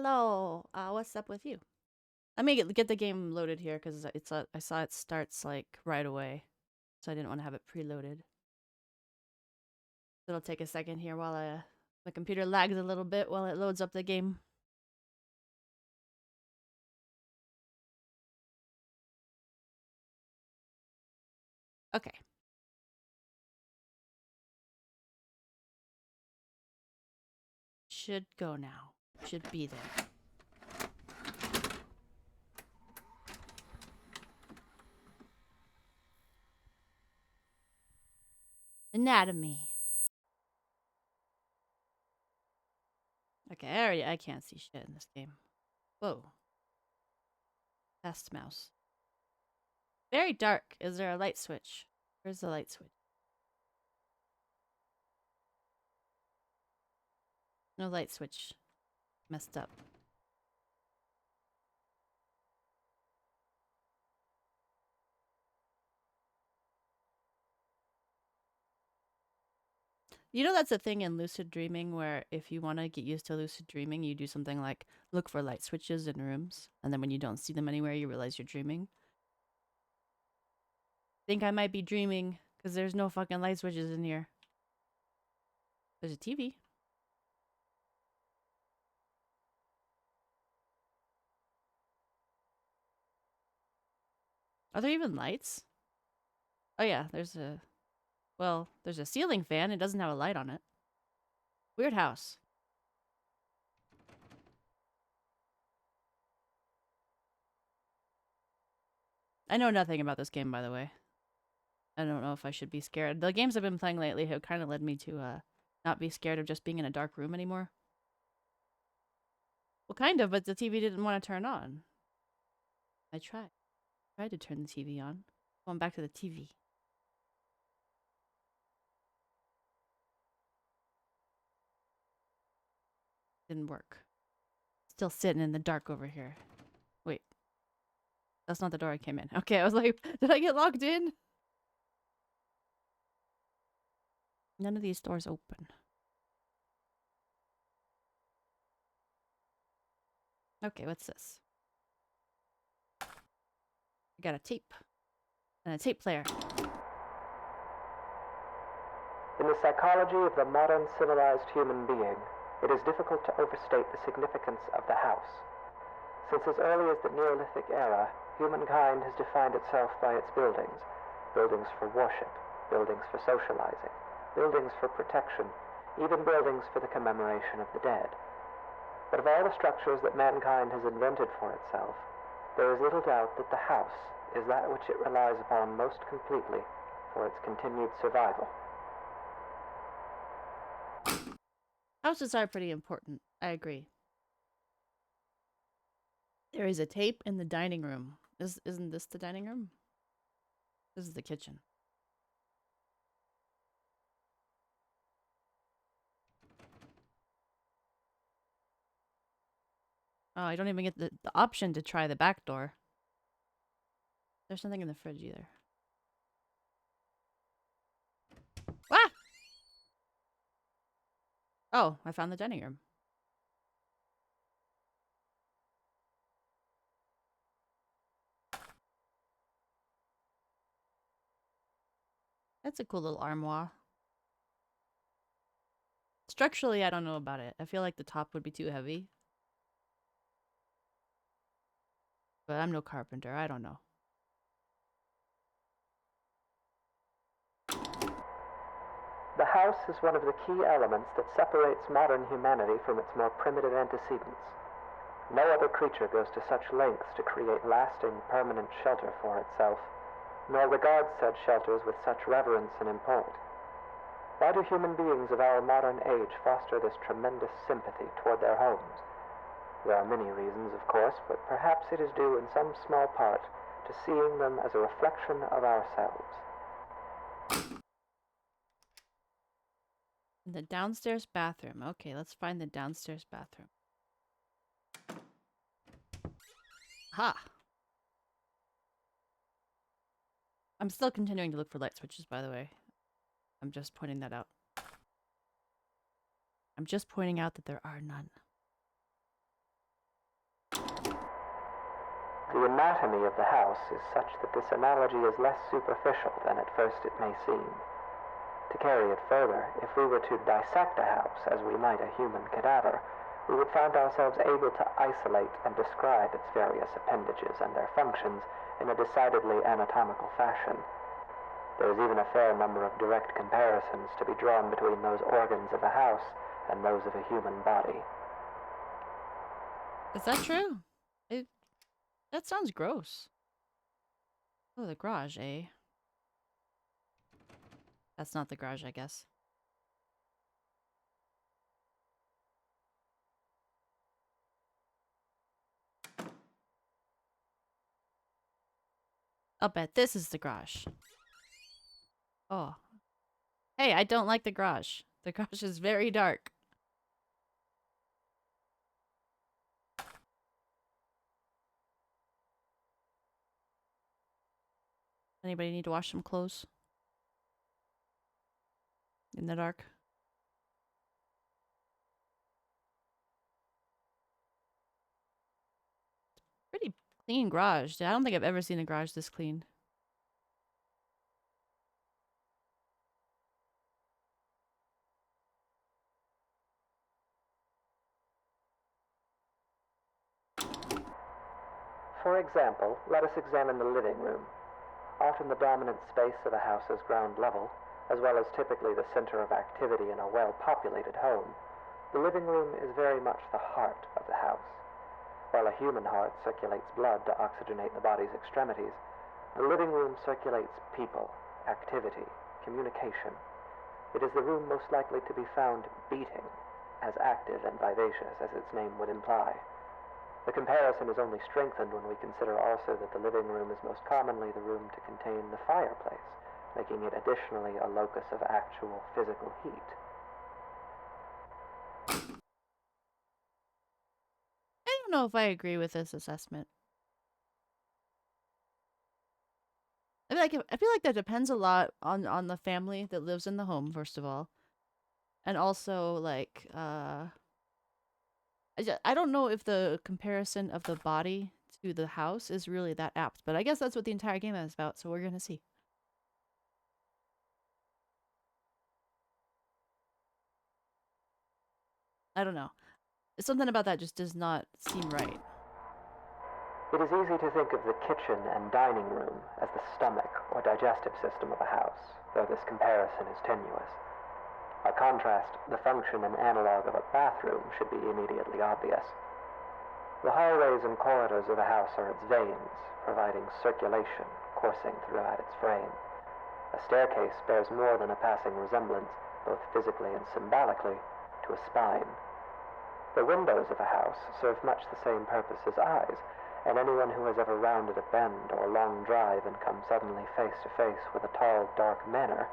Hello. What's up with you? Let me get the game loaded here because I saw it starts like right away, so I didn't want to have it preloaded. It'll take a second here while the computer lags a little bit while it loads up the game. Okay. Should go now. Should be there. Anatomy. Okay, I can't see shit in this game. Whoa. Test mouse. Very dark. Is there a light switch? Where's the light switch? No light switch. Messed up. You know that's a thing in lucid dreaming where if you want to get used to lucid dreaming, you do something like look for light switches in rooms, and then when you don't see them anywhere, you realize you're dreaming. Think I might be dreaming because there's no fucking light switches in here. There's a TV. Are there even lights? Oh yeah, there's a ceiling fan. It doesn't have a light on it. Weird house. I know nothing about this game, by the way. I don't know if I should be scared. The games I've been playing lately have kind of led me to not be scared of just being in a dark room anymore. Well, kind of, but the TV didn't want to turn on. I tried to turn the TV on. Going back to the TV. Didn't work. Still sitting in the dark over here. Wait. That's not the door I came in. Okay, I was like, did I get locked in? None of these doors open. Okay, what's this? I got a tape. And a tape player. In the psychology of the modern civilized human being, it is difficult to overstate the significance of the house. Since as early as the Neolithic era, humankind has defined itself by its buildings. Buildings for worship, buildings for socializing, buildings for protection, even buildings for the commemoration of the dead. But of all the structures that mankind has invented for itself, there is little doubt that the house is that which it relies upon most completely for its continued survival. Houses are pretty important. I agree. There is a tape in the dining room. Isn't this the dining room? This is the kitchen. Oh, I don't even get the option to try the back door. There's nothing in the fridge either. Ah! Oh, I found the dining room. That's a cool little armoire. Structurally, I don't know about it. I feel like the top would be too heavy. But I'm no carpenter. I don't know. The house is one of the key elements that separates modern humanity from its more primitive antecedents. No other creature goes to such lengths to create lasting, permanent shelter for itself, nor regards said shelters with such reverence and import. Why do human beings of our modern age foster this tremendous sympathy toward their homes? There are many reasons, of course, but perhaps it is due in some small part to seeing them as a reflection of ourselves. The downstairs bathroom. Okay, let's find the downstairs bathroom. Ha! I'm still continuing to look for light switches, by the way. I'm just pointing that out. I'm just pointing out that there are none. The anatomy of the house is such that this analogy is less superficial than at first it may seem. To carry it further, if we were to dissect a house as we might a human cadaver, we would find ourselves able to isolate and describe its various appendages and their functions in a decidedly anatomical fashion. There is even a fair number of direct comparisons to be drawn between those organs of a house and those of a human body. Is that true? That sounds gross. Oh, the garage, eh? That's not the garage, I guess. I'll bet this is the garage. Oh. Hey, I don't like the garage. The garage is very dark. Anybody need to wash some clothes? In the dark? Pretty clean garage. I don't think I've ever seen a garage this clean. For example, let us examine the living room. Often the dominant space of a house's ground level, as well as typically the center of activity in a well-populated home, the living room is very much the heart of the house. While a human heart circulates blood to oxygenate the body's extremities, the living room circulates people, activity, communication. It is the room most likely to be found beating, as active and vivacious as its name would imply. The comparison is only strengthened when we consider also that the living room is most commonly the room to contain the fireplace, making it additionally a locus of actual physical heat. I don't know if I agree with this assessment. I feel like that depends a lot on the family that lives in the home, first of all. And also, like, I don't know if the comparison of the body to the house is really that apt, but I guess that's what the entire game is about, so we're gonna see. I don't know. Something about that just does not seem right. It is easy to think of the kitchen and dining room as the stomach or digestive system of a house, though this comparison is tenuous. By contrast, the function and analog of a bathroom should be immediately obvious. The hallways and corridors of a house are its veins, providing circulation coursing throughout its frame. A staircase bears more than a passing resemblance, both physically and symbolically, to a spine. The windows of a house serve much the same purpose as eyes, and anyone who has ever rounded a bend or long drive and come suddenly face to face with a tall, dark manor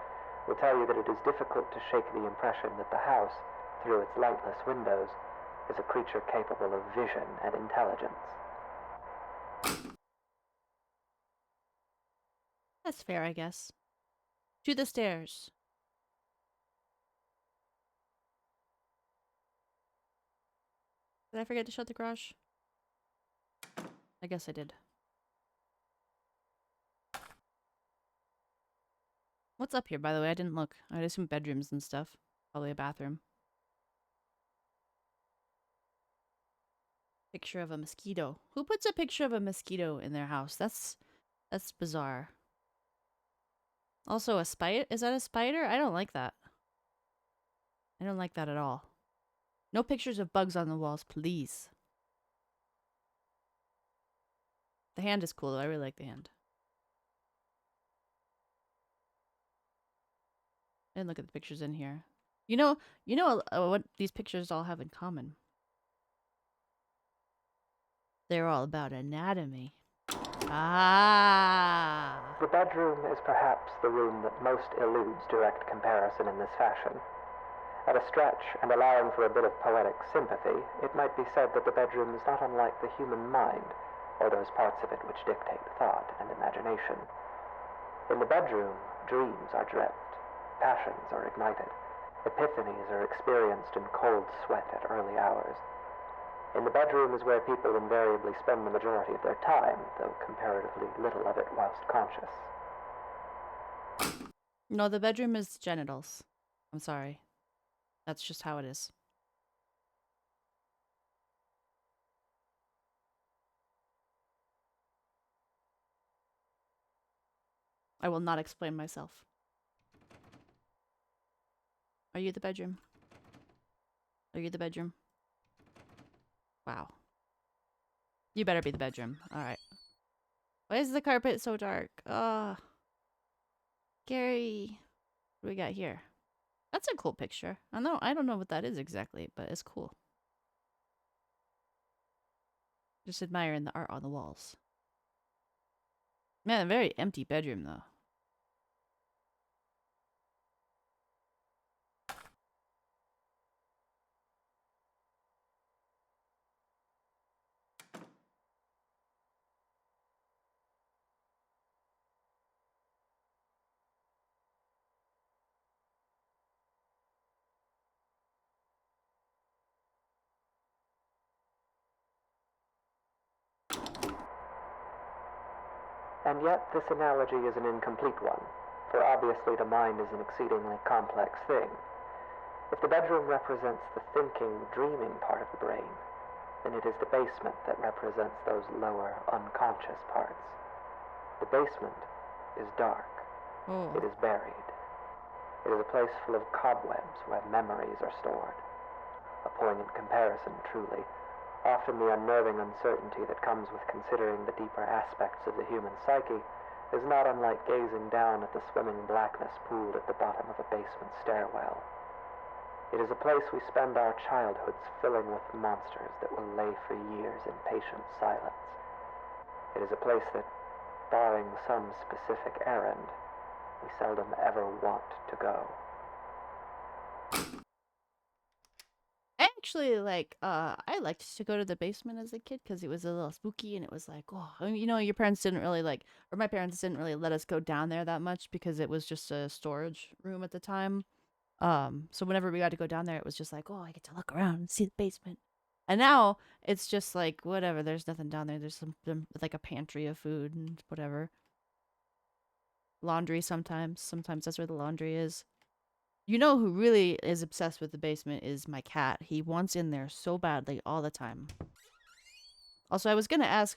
will tell you that it is difficult to shake the impression that the house, through its lightless windows, is a creature capable of vision and intelligence. That's fair, I guess. To the stairs. Did I forget to shut the garage? I guess I did. What's up here, by the way? I didn't look. I'd assume bedrooms and stuff. Probably a bathroom. Picture of a mosquito. Who puts a picture of a mosquito in their house? That's bizarre. Also, a spider? Is that a spider? I don't like that. I don't like that at all. No pictures of bugs on the walls, please. The hand is cool, though. I really like the hand. I didn't look at the pictures in here. You know what these pictures all have in common? They're all about anatomy. Ah. The bedroom is perhaps the room that most eludes direct comparison in this fashion. At a stretch, and allowing for a bit of poetic sympathy, it might be said that the bedroom is not unlike the human mind, or those parts of it which dictate thought and imagination. In the bedroom, dreams are dreamt, passions are ignited, epiphanies are experienced in cold sweat at early hours. In the bedroom is where people invariably spend the majority of their time, though comparatively little of it whilst conscious. No, the bedroom is genitals. I'm sorry. That's just how it is. I will not explain myself. Are you the bedroom? Are you the bedroom? Wow. You better be the bedroom. Alright. Why is the carpet so dark? Oh. Gary. What do we got here? That's a cool picture. I don't know what that is exactly, but it's cool. Just admiring the art on the walls. Man, a very empty bedroom though. And yet, this analogy is an incomplete one, for obviously the mind is an exceedingly complex thing. If the bedroom represents the thinking, dreaming part of the brain, then it is the basement that represents those lower, unconscious parts. The basement is dark. Oh. It is buried. It is a place full of cobwebs where memories are stored. A poignant comparison, truly. Often the unnerving uncertainty that comes with considering the deeper aspects of the human psyche is not unlike gazing down at the swimming blackness pooled at the bottom of a basement stairwell. It is a place we spend our childhoods filling with monsters that will lay for years in patient silence. It is a place that, barring some specific errand, we seldom ever want to go. Actually, I liked to go to the basement as a kid because it was a little spooky and it was like, oh, you know, your parents didn't really or my parents didn't really let us go down there that much because it was just a storage room at the time. So whenever we got to go down there, it was just like, oh, I get to look around and see the basement. And now it's just like, whatever, there's nothing down there. There's like a pantry of food and whatever. Laundry sometimes. Sometimes that's where the laundry is. You know who really is obsessed with the basement is my cat. He wants in there so badly all the time. Also, I was gonna ask,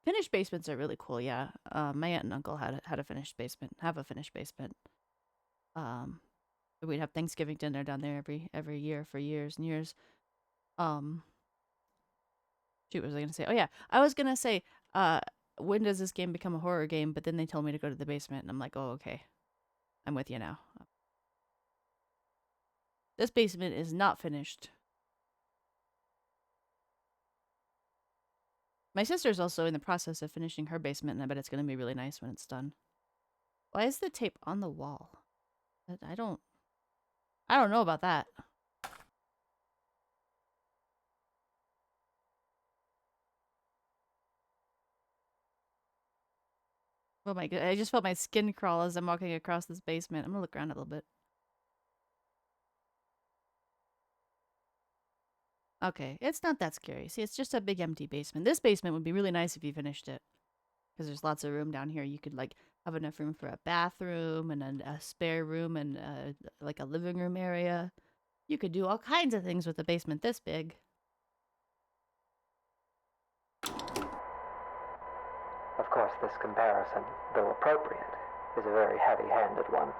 finished basements are really cool, yeah. My aunt and uncle had a finished basement, have a finished basement. We'd have Thanksgiving dinner down there every year for years and years. Shoot, what was I gonna say? Oh yeah, I was gonna say, when does this game become a horror game? But then they told me to go to the basement, and I'm like, oh okay, I'm with you now. This basement is not finished. My sister's also in the process of finishing her basement, and I bet it's gonna be really nice when it's done. Why is the tape on the wall? I don't know about that. Oh my god, I just felt my skin crawl as I'm walking across this basement. I'm gonna look around a little bit. Okay, it's not that scary. See, it's just a big empty basement. This basement would be really nice if you finished it. Because there's lots of room down here. You could, like, have enough room for a bathroom and a spare room and, like, a living room area. You could do all kinds of things with a basement this big. Of course, this comparison, though appropriate, is a very heavy-handed one,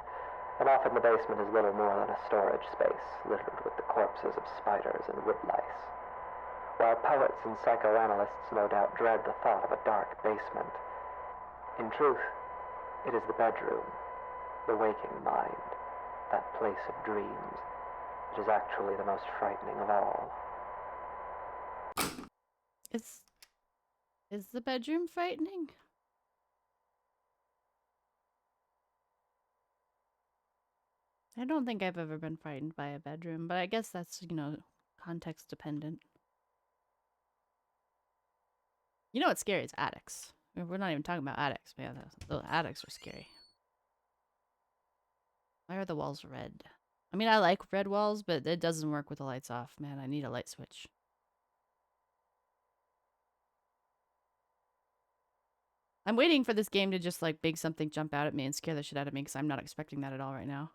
and often the basement is little more than a storage space littered with the corpses of spiders and woodlice. While poets and psychoanalysts no doubt dread the thought of a dark basement, in truth, it is the bedroom, the waking mind, that place of dreams, that is actually the most frightening of all. Is the bedroom frightening? I don't think I've ever been frightened by a bedroom, but I guess that's, you know, context dependent. You know what's scary? It's attics. We're not even talking about attics, man. The attics are scary. Why are the walls red? I mean, I like red walls, but it doesn't work with the lights off. Man, I need a light switch. I'm waiting for this game to just like make something jump out at me and scare the shit out of me because I'm not expecting that at all right now.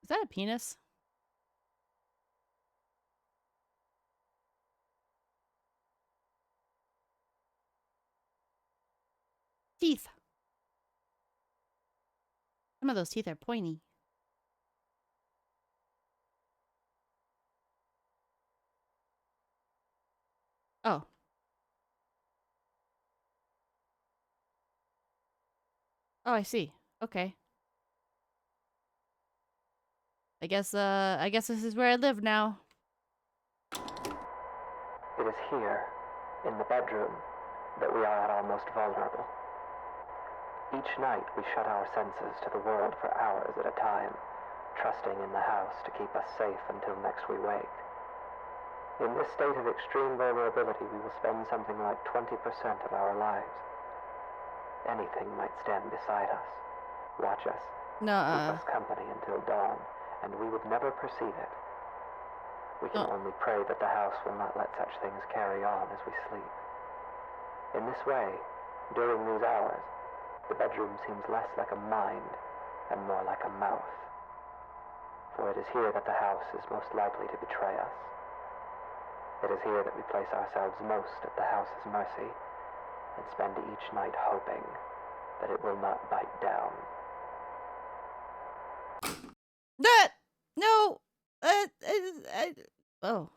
Is that a penis? Teeth. Some of those teeth are pointy. Oh. Oh, I see. Okay. I guess this is where I live now. It is here, in the bedroom, that we are at our most vulnerable. Each night we shut our senses to the world for hours at a time, trusting in the house to keep us safe until next we wake. In this state of extreme vulnerability, we will spend something like 20% of our lives. Anything might stand beside us, watch us, keep us company until dawn, and we would never perceive it. We can only pray that the house will not let such things carry on as we sleep. In this way, during these hours, the bedroom seems less like a mind and more like a mouth. For it is here that the house is most likely to betray us. It is here that we place ourselves most at the house's mercy and spend each night hoping that it will not bite down. No! Oh.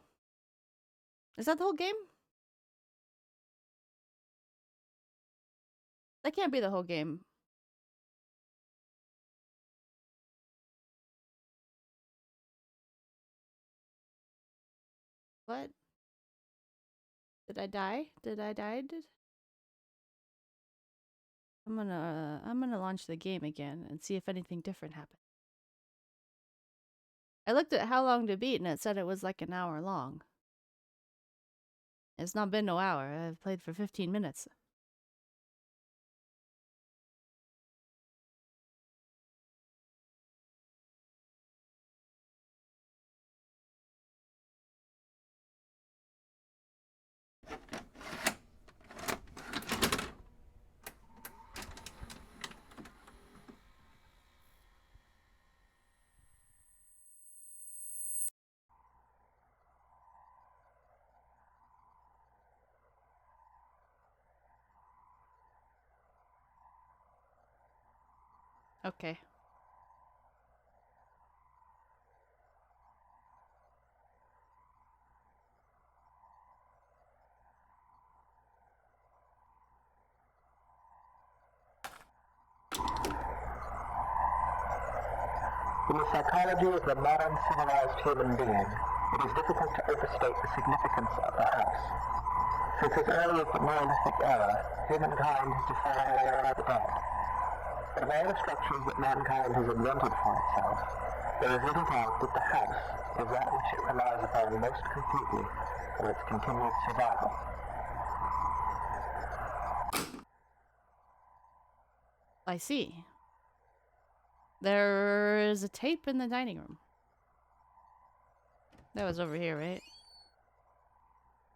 Is that the whole game? That can't be the whole game. What? Did I die? Did I die? I'm gonna launch the game again and see if anything different happened. I looked at how long to beat and it said it was like an hour long. It's not been no hour. I've played for 15 minutes. Okay. In the psychology of the modern civilized human being, it is difficult to overstate the significance of the house. Since as early as the Neolithic era, humankind has defied the dead. Of all the structures that mankind has invented for itself, there is little doubt that the house is that which it relies upon most completely for its continued survival. I see. There is a tape in the dining room. That was over here, right?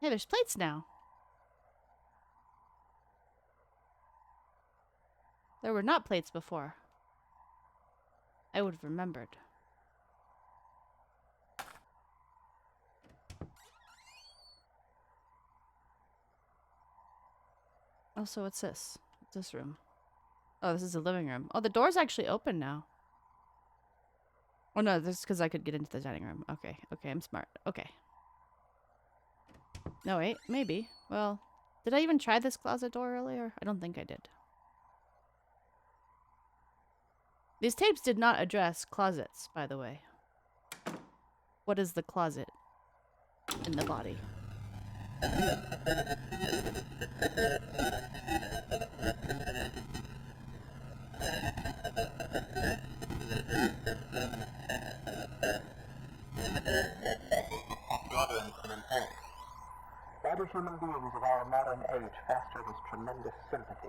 Hey, there's plates now. There were not plates before. I would have remembered. Oh, so what's this? What's this room? Oh, this is the living room. Oh, the door's actually open now. Oh no, this is because I could get into the dining room. Okay, okay, I'm smart. Okay. No, wait, maybe. Well, did I even try this closet door earlier? I don't think I did. These tapes did not address closets, by the way. What is the closet in the body? Why do human beings of our modern age foster this tremendous sympathy?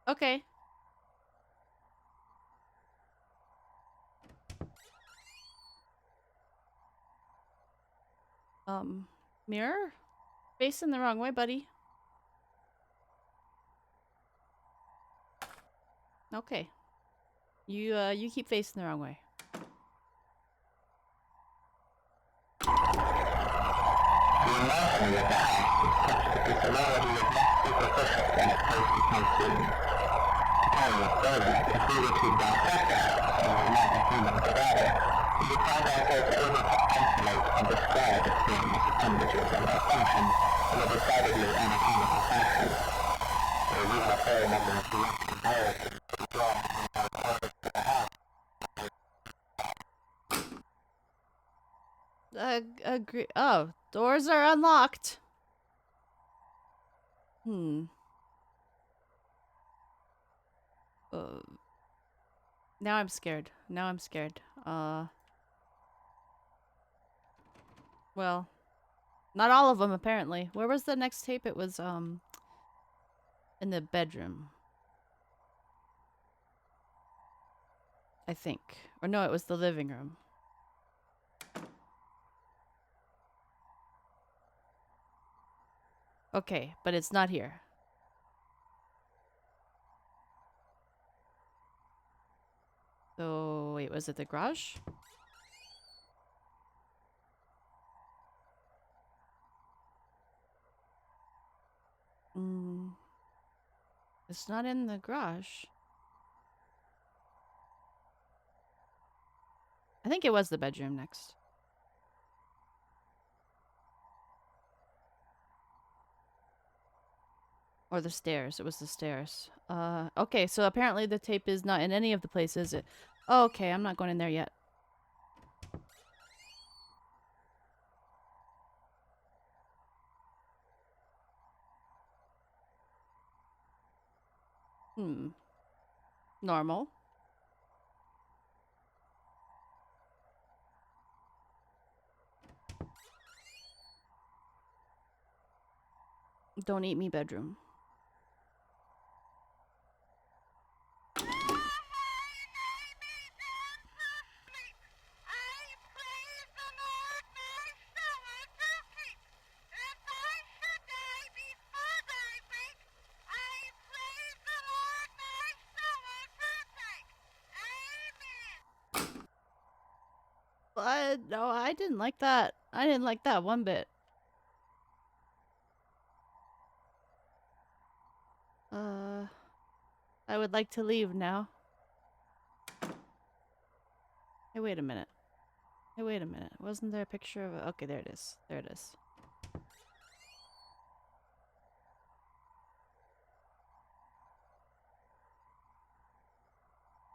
Okay. Mirror? Facing the wrong way, buddy. Okay. You keep facing the wrong way. Agree. Oh, doors are unlocked. Now I'm scared. Now I'm scared. Well, not all of them apparently. Where was the next tape? It was in the bedroom. I think. Or no, it was the living room. Okay, but it's not here. So, wait, was it the garage? It's not in the garage. I think it was the bedroom next. Or the stairs. It was the stairs. Okay, so apparently the tape is not in any of the places. Oh, okay, I'm not going in there yet. Normal. Don't eat me bedroom. No, I didn't like that. I didn't like that one bit. I would like to leave now. Hey, wait a minute. Hey, wait a minute. Wasn't there a picture of it? Okay, there it is. There it is.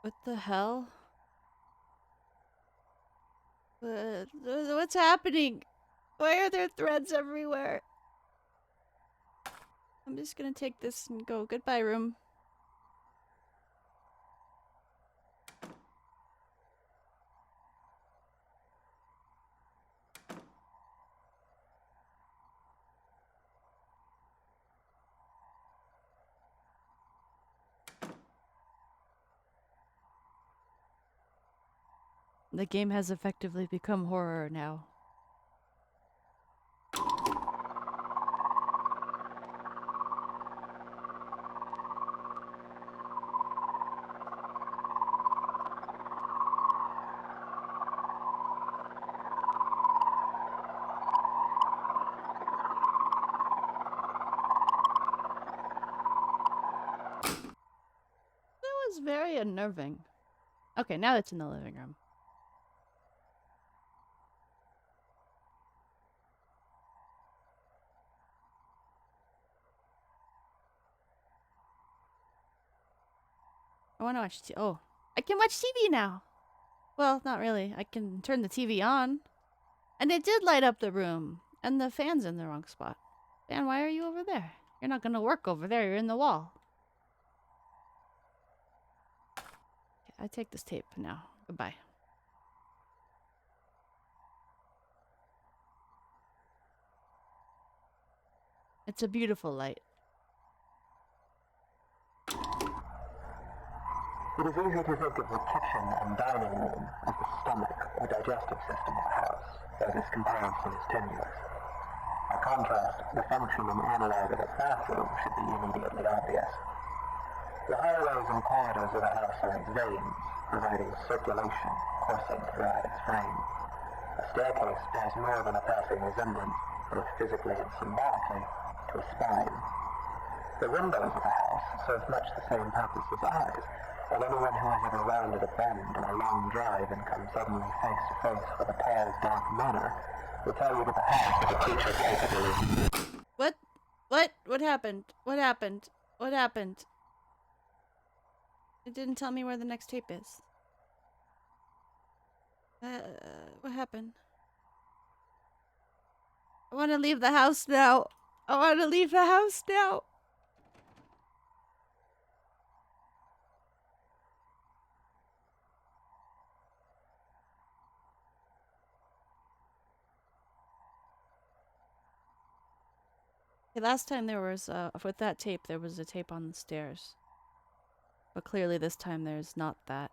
What the hell? What's happening? Why are there threads everywhere? I'm just gonna take this and go. Goodbye, room. The game has effectively become horror now. That was very unnerving. Okay, now it's in the living room. I want to watch oh, I can watch TV now. Well, not really. I can turn the TV on. And it did light up the room. And the fan's in the wrong spot. Dan, why are you over there? You're not gonna work over there. You're in the wall. Okay, I take this tape now. Goodbye. It's a beautiful light. It is easy to think of the kitchen and dining room as the stomach or digestive system of a house, though this comparison is tenuous. By contrast, the function and analog of a bathroom should be immediately obvious. The hallways and corridors of a house are like veins, providing circulation coursing throughout its frame. A staircase bears more than a passing resemblance, both physically and symbolically, to a spine. The windows of a house serve much the same purpose as eyes, and anyone who has ever rounded a bend on a long drive and come suddenly face to face with a pale, dark manor will tell you that the house is a creature capable of... What? What happened? What happened? What happened? It didn't tell me where the next tape is. What happened? I want to leave the house now. I want to leave the house now. Okay, last time there was, with that tape, there was a tape on the stairs. But clearly this time there's not that.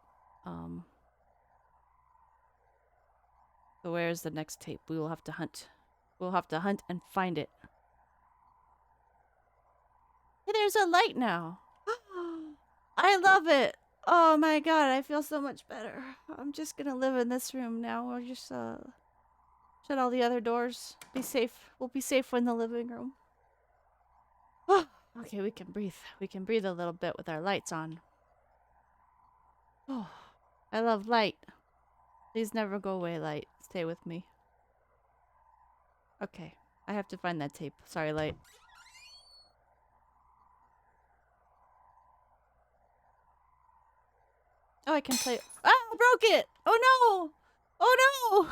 So where's the next tape? We will have to hunt. We'll have to hunt and find it. Hey, there's a light now. I love it. Oh my god, I feel so much better. I'm just gonna live in this room now. We'll just, shut all the other doors. Be safe. We'll be safe in the living room. Okay, we can breathe. We can breathe a little bit with our lights on. Oh, I love light. Please never go away, light. Stay with me. Okay, I have to find that tape. Sorry, light. Oh, I can play. Ah, I broke it! Oh no! Oh no!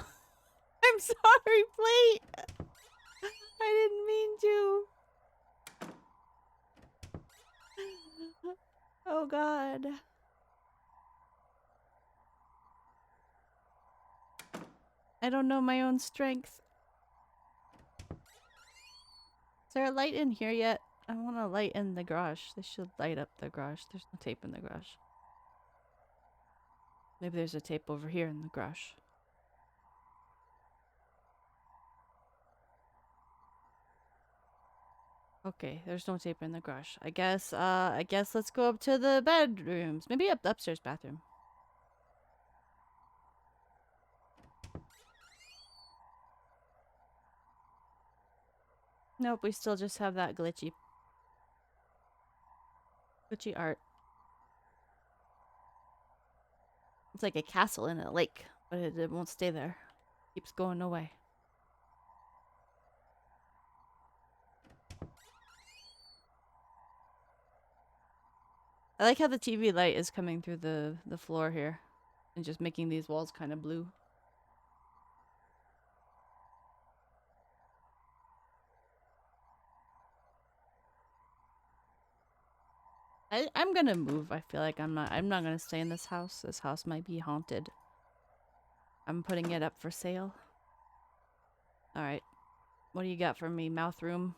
I'm sorry, plate! I didn't mean to. Oh god. I don't know my own strength. Is there a light in here yet? I want a light in the garage. They should light up the garage. There's no tape in the garage. Maybe there's a tape over here in the garage. Okay, there's no tape in the garage. I guess let's go up to the bedrooms. Maybe up the upstairs bathroom. Nope, we still just have that glitchy art. It's like a castle in a lake, but it won't stay there. It keeps going away. I like how the TV light is coming through the floor here and just making these walls kind of blue. I'm gonna move. I feel like I'm not gonna stay in this house. This house might be haunted. I'm putting it up for sale. Alright. What do you got for me, mouth room?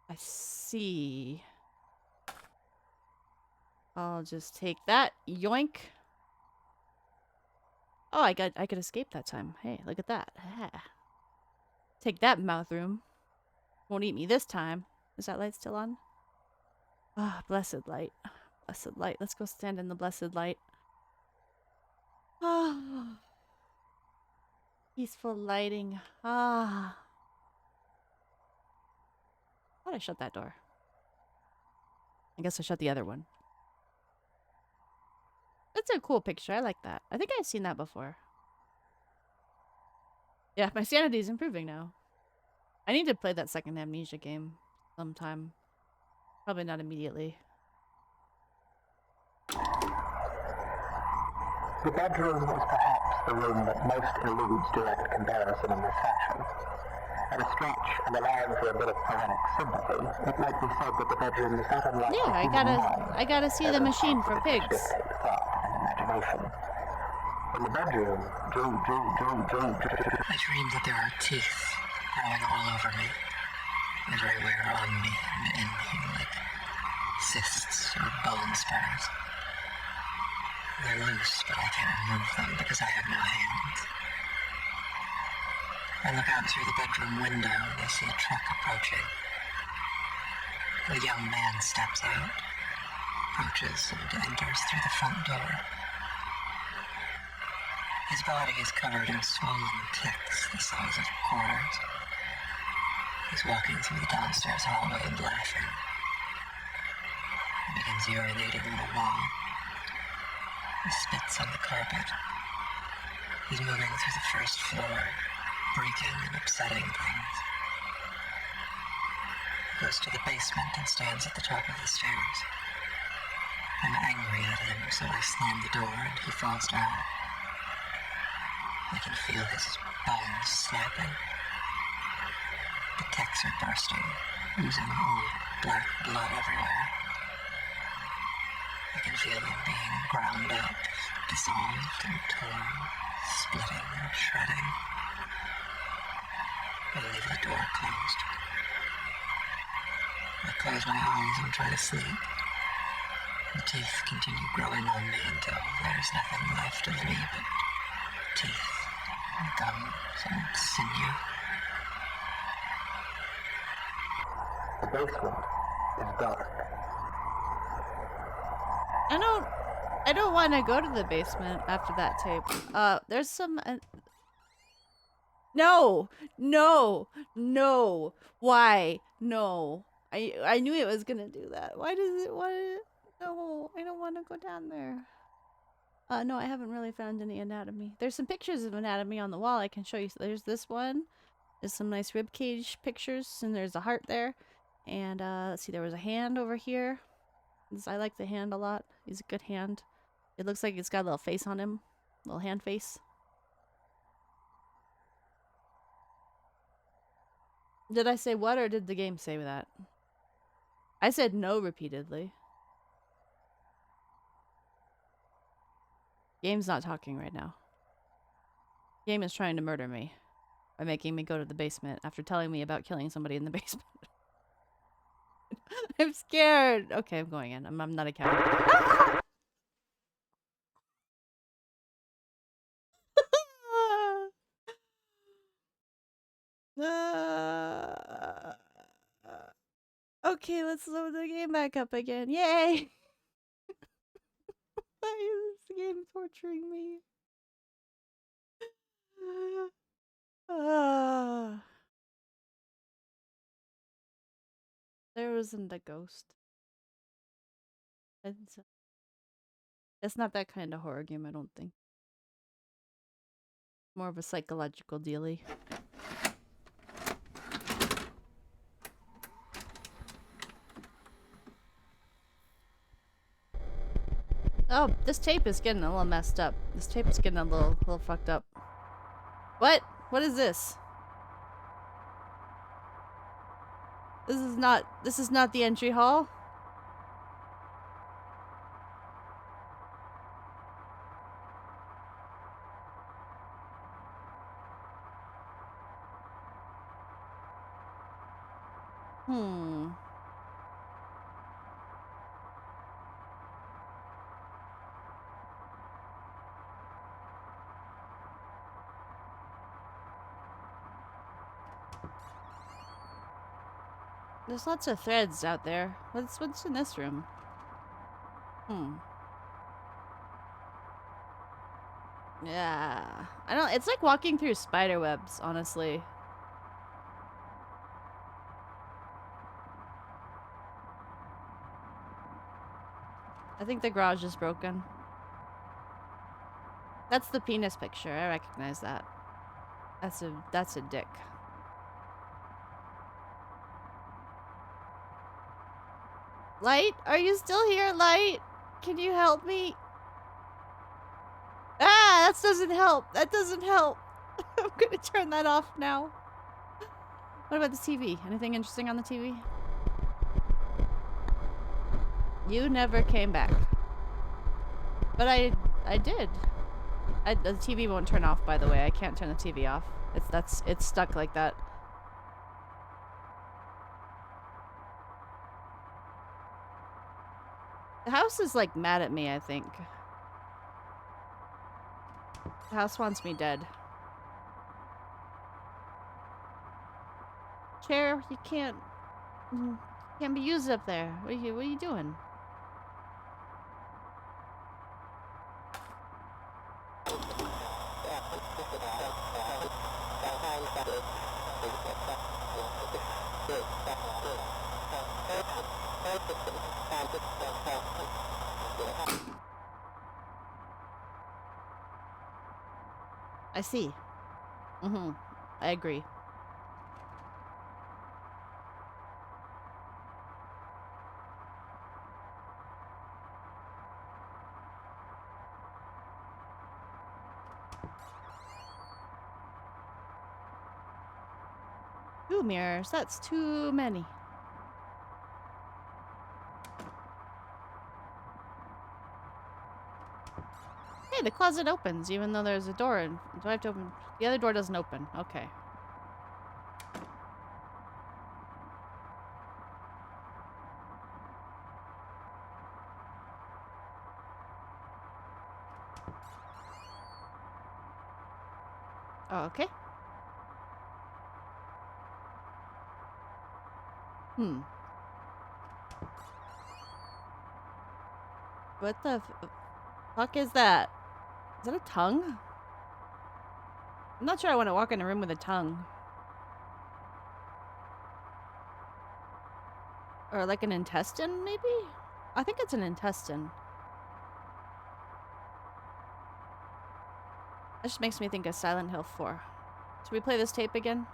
I see. I'll just take that. Yoink. Oh, I could escape that time. Hey, look at that. Take that, mouth room. Won't eat me this time. Is that light still on? Ah, blessed light. Blessed light. Let's go stand in the blessed light. Ah. Peaceful lighting. Ah. Why'd I shut that door? I guess I shut the other one. That's a cool picture. I like that. I think I've seen that before. Yeah, my sanity's improving now. I need to play that second Amnesia game sometime. Probably not immediately. The bedroom is perhaps the room that most eludes direct comparison in this fashion. At a stretch, and allowing for a bit of poetic sympathy, it might be said that the bedroom is not unlike yeah, I gotta see the machine for pigs. Thought and imagination. In the bedroom, I dream that there are teeth growing all over me, everywhere on me and in me, like cysts or bone spurs. They're loose, but I can't remove them because I have no hands. I look out through the bedroom window and I see a truck approaching. A young man steps out, approaches, and enters through the front door. His body is covered in swollen ticks the size of quarters. He's walking through the downstairs hallway and laughing. He begins urinating on the wall. He spits on the carpet. He's moving through the first floor, breaking and upsetting things. He goes to the basement and stands at the top of the stairs. I'm angry at him, so I slam the door and he falls down. I can feel his bones snapping. The ticks are bursting, oozing old black blood everywhere. I can feel them being ground up, dissolved and torn, splitting and shredding. I leave the door closed. I close my eyes and try to sleep. The teeth continue growing on me until there's nothing left of me but teeth and gums and sinew. The basement is dark. I don't want to go to the basement after that tape. There's some... No! Why? No. I knew it was gonna do that. Why does it want to... No, I don't want to go down there. No, I haven't really found any anatomy. There's some pictures of anatomy on the wall I can show you. There's this one. There's some nice ribcage pictures, and there's a heart there. And, let's see, there was a hand over here. I like the hand a lot. He's a good hand. It looks like it's got a little face on him. Little hand face. Did I say what, or did the game say that? I said no repeatedly. Game's not talking right now. Game is trying to murder me by making me go to the basement after telling me about killing somebody in the basement. I'm scared. Okay, I'm going in. I'm not a coward. Okay, let's load the game back up again. Yay! Why is this game torturing me? There wasn't a ghost. It's not that kind of horror game, I don't think. More of a psychological dealie. Oh, this tape is getting a little messed up. This tape is getting a little fucked up. What? What is this? This is not the entry hall? There's lots of threads out there. What's in this room? Yeah. I don't... It's like walking through spider webs, honestly. I think the garage is broken. That's the penis picture. I recognize that. That's a dick. Light? Are you still here, Light? Can you help me? Ah, that doesn't help. That doesn't help. I'm gonna turn that off now. What about the TV? Anything interesting on the TV? You never came back. But I did. The TV won't turn off, by the way. I can't turn the TV off. It's stuck like that. The house is like mad at me, I think. The house wants me dead. Chair, you can't be used up there. What are you doing? I see. I agree. Two mirrors. That's too many. Hey, the closet opens even though there's a door. And do I have to open? The other door doesn't open. Okay. Oh, okay. What the fuck is that? Is that a tongue? I'm not sure I want to walk in a room with a tongue. Or like an intestine, maybe? I think it's an intestine. That just makes me think of Silent Hill 4. Should we play this tape again?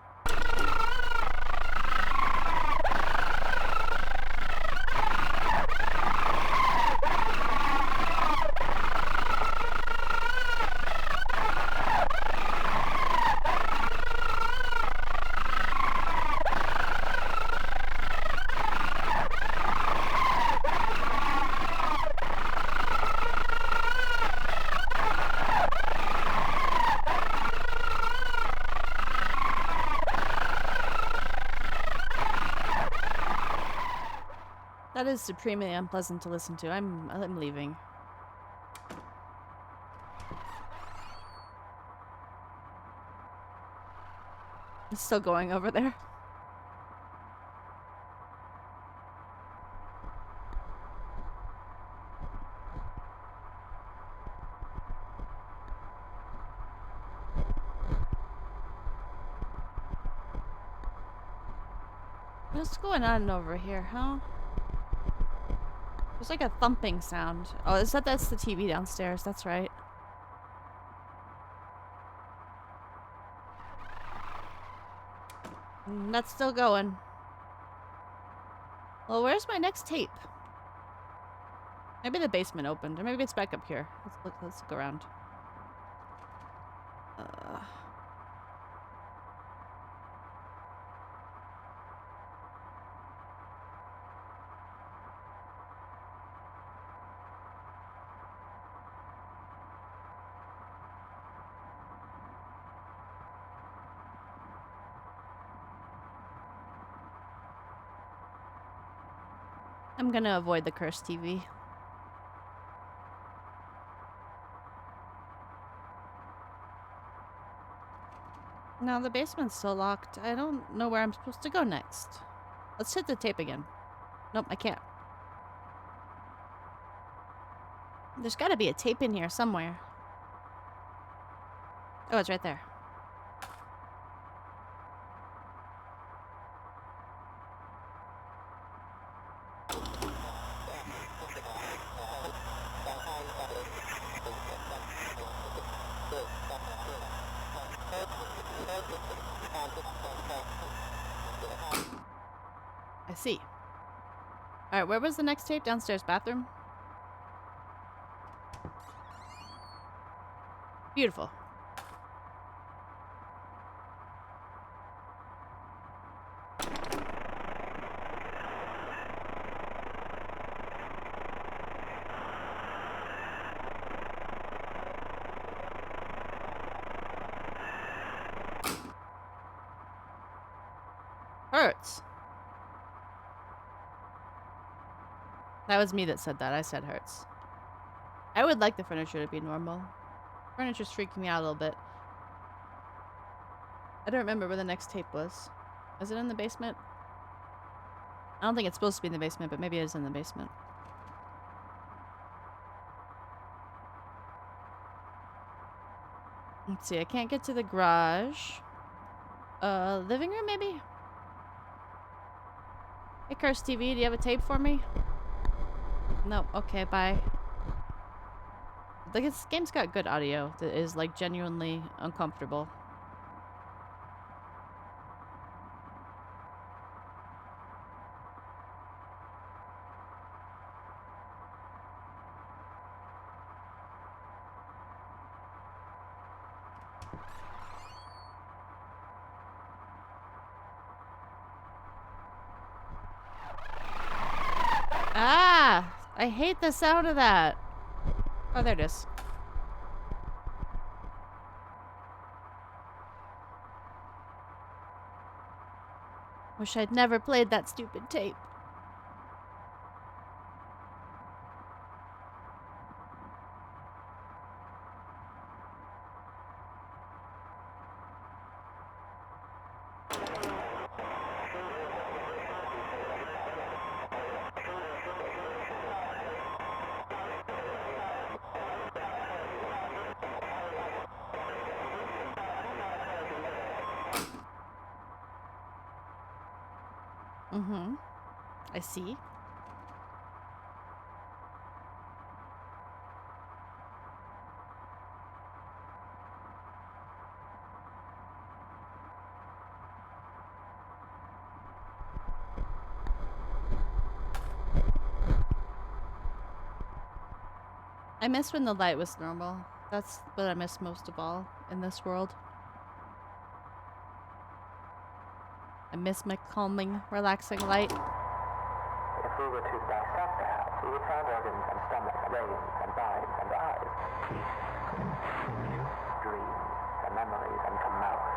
That is supremely unpleasant to listen to. I'm leaving. It's still going over there. What's going on over here, huh? There's like a thumping sound. Oh, that's the TV downstairs. That's right. That's still going. Well, where's my next tape? Maybe the basement opened, or maybe it's back up here. Let's look around. I'm gonna avoid the cursed TV. No, the basement's still locked. I don't know where I'm supposed to go next. Let's hit the tape again. Nope, I can't. There's gotta be a tape in here somewhere. Oh, it's right there. I see. Alright, where was the next tape? Downstairs bathroom? Beautiful. Hurts. That was me that said that. I said hurts. I would like the furniture to be normal. Furniture's freaking me out a little bit. I don't remember where the next tape was. Is it in the basement? I don't think it's supposed to be in the basement, but maybe it is in the basement. Let's see, I can't get to the garage. Living room maybe? Hey, Curse TV, do you have a tape for me? No, okay, bye. Like, this game's got good audio that is, like, genuinely uncomfortable. Ah! I hate the sound of that. Oh, there it is. Wish I'd never played that stupid tape. Mm-hmm. I see. I miss when the light was normal. That's what I miss most of all in this world. I miss my calming, relaxing light. If we were to dissect the house, we would find organs and stomach, brains and minds and eyes, dreams and memories and a mouth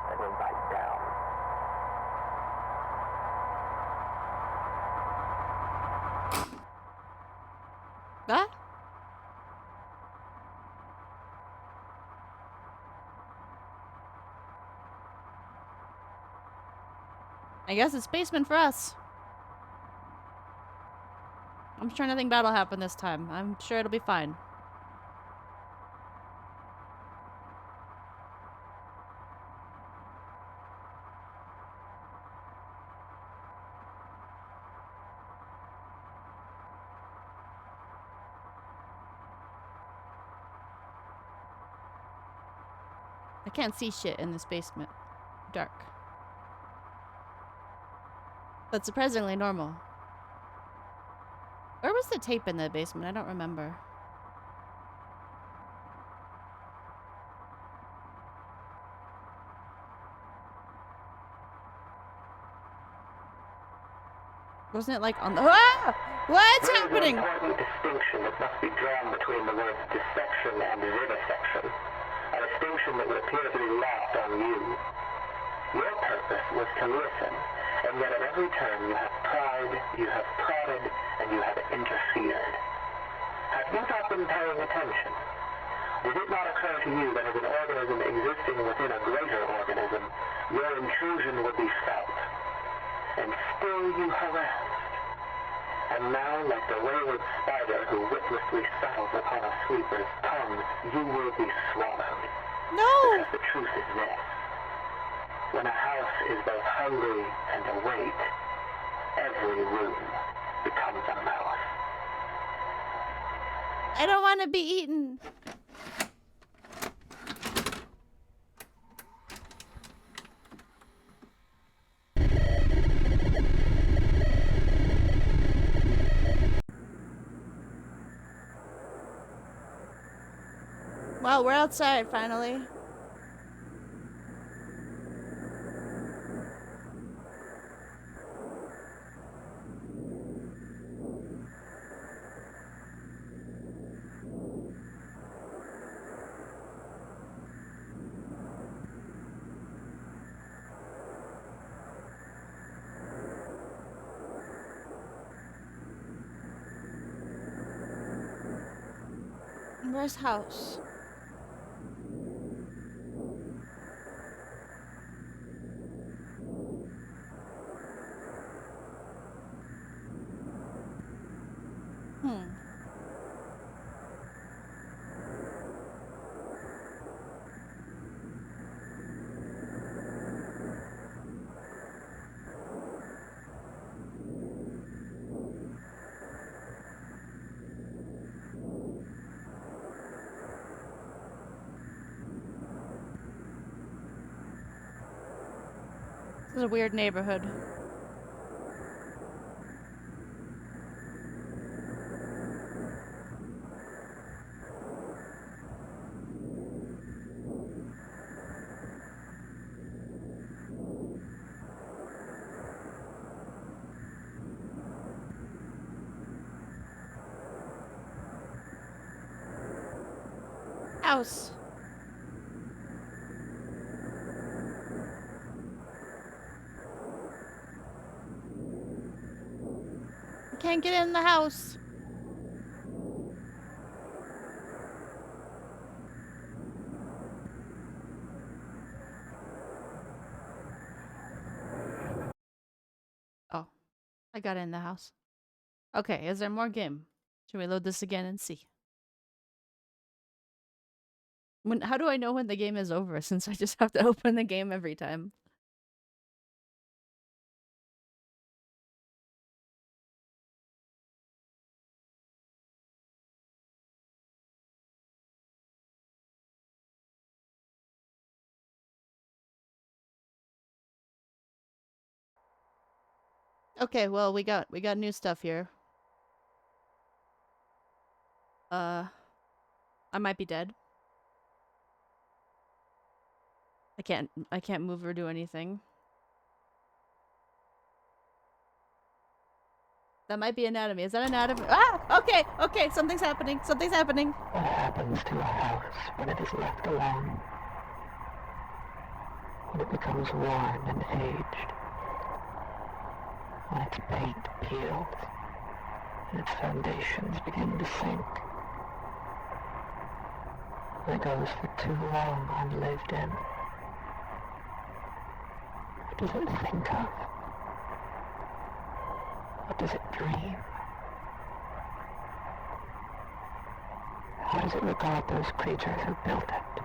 that will bite down. Ah? I guess it's basement for us. I'm sure nothing bad will happen this time. I'm sure it'll be fine. I can't see shit in this basement. Dark. That's surprisingly normal. Where was the tape in the basement? I don't remember. Wasn't it like on the— Ah! What's happening? There is an important distinction that must be drawn between the words dissection and vivisection. A distinction that would appear to be lost on you. Your purpose was to listen, and yet at every turn you have pried, you have prodded, and you have interfered. Have you not been paying attention? Did it not occur to you that as an organism existing within a greater organism, your intrusion would be felt? And still you harassed. And now, like the wayward spider who witlessly settles upon a sweeper's tongue, you will be swallowed. No! Because the truth is this. When a house is both hungry and awake, every room becomes a mouth. I don't want to be eaten. Well, we're outside finally. Where's house? Hmm. This is a weird neighborhood. House. I can't get in the house. Oh, I got in the house. Okay, is there more game? Should we load this again and see? How do I know when the game is over since I just have to open the game every time? Okay, well, we got new stuff here. I might be dead. I can't move or do anything. That might be anatomy. Is that anatomy? Ah! Okay, okay, something's happening. Something's happening. What happens to a house when it is left alone? When it becomes worn and aged? When its paint peels and its foundations begin to sink? When it goes for too long unlived in? What does it think of? What does it dream? How does it regard those creatures who built it?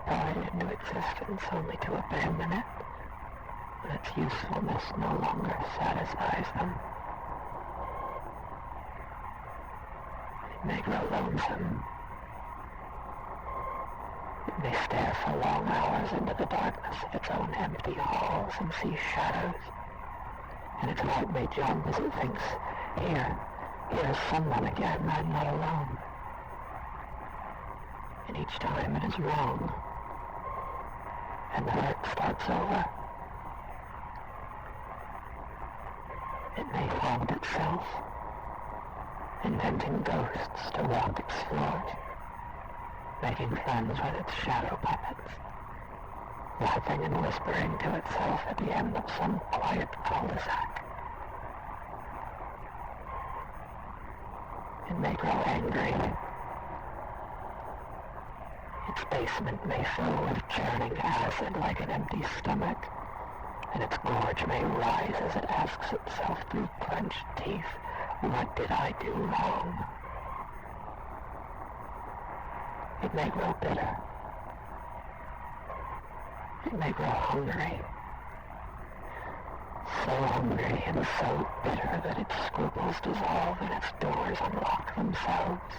Brought it into existence only to abandon it when its usefulness no longer satisfies them? It may grow lonesome. It may stare for long hours into the darkness of its own empty halls and see shadows. And its heart may jump as it thinks, here's someone again, I'm not alone. And each time it is wrong, and the hurt starts over. It may haunt itself, inventing ghosts to walk its floors, making friends with its shadow puppets, laughing and whispering to itself at the end of some quiet cul-de-sac. It may grow angry. Its basement may fill with churning acid like an empty stomach, and its gorge may rise as it asks itself through clenched teeth, what did I do wrong? It may grow bitter. It may grow hungry. So hungry and so bitter that its scruples dissolve and its doors unlock themselves.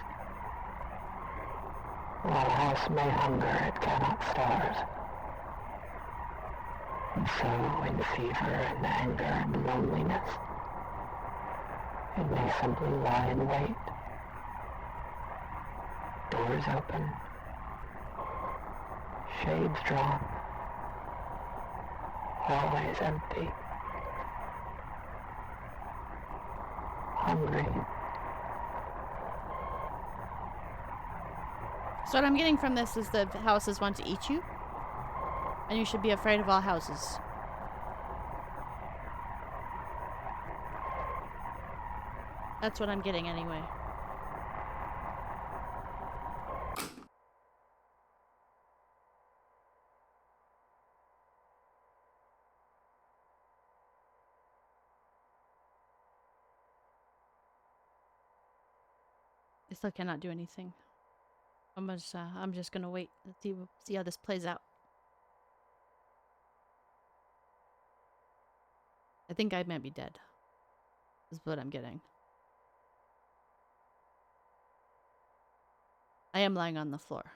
While a house may hunger, it cannot starve. And so, in fever and anger and loneliness, it may simply lie in wait. Doors open. Shades drawn. Hallways empty. Hungry. So what I'm getting from this is that houses want to eat you, and you should be afraid of all houses. That's what I'm getting anyway. still cannot do anything. I'm just gonna wait and see how this plays out. I think I might be dead. Is what I'm getting. I am lying on the floor.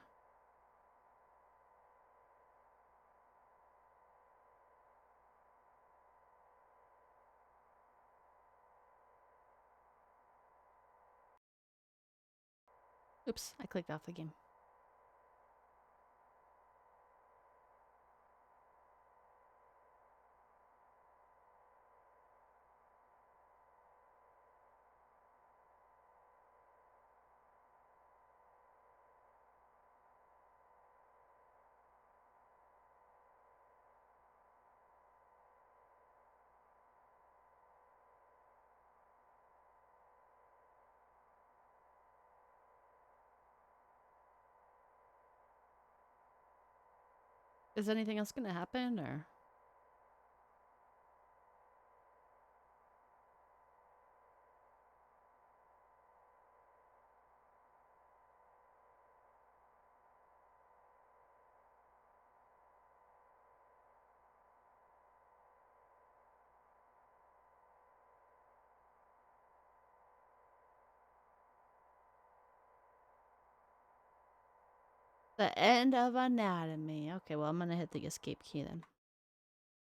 Oops, I clicked off the game. Is anything else gonna happen, or? The end of anatomy. Okay, well, I'm gonna hit the escape key then.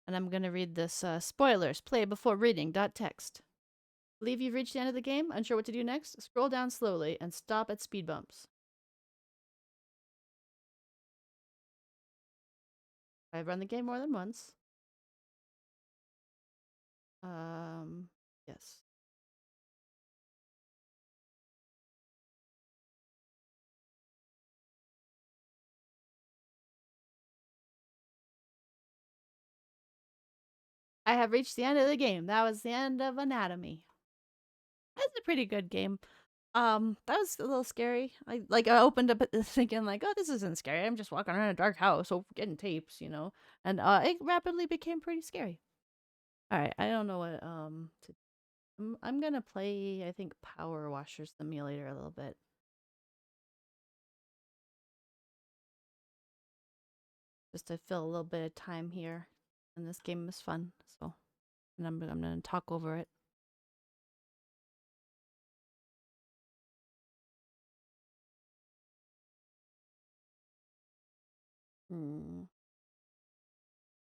And I'm gonna read this, spoilers. Play before reading. Text. Believe you've reached the end of the game? Unsure what to do next? Scroll down slowly and stop at speed bumps. I've run the game more than once. Yes. I have reached the end of the game. That was the end of anatomy. That's a pretty good game. That was a little scary. I opened up thinking like, oh, this isn't scary. I'm just walking around a dark house, getting tapes, you know. And it rapidly became pretty scary. All right, I don't know what I'm gonna play. I think Powerwash SImulator a little bit, just to fill a little bit of time here. And this game is fun, so and I'm gonna talk over it.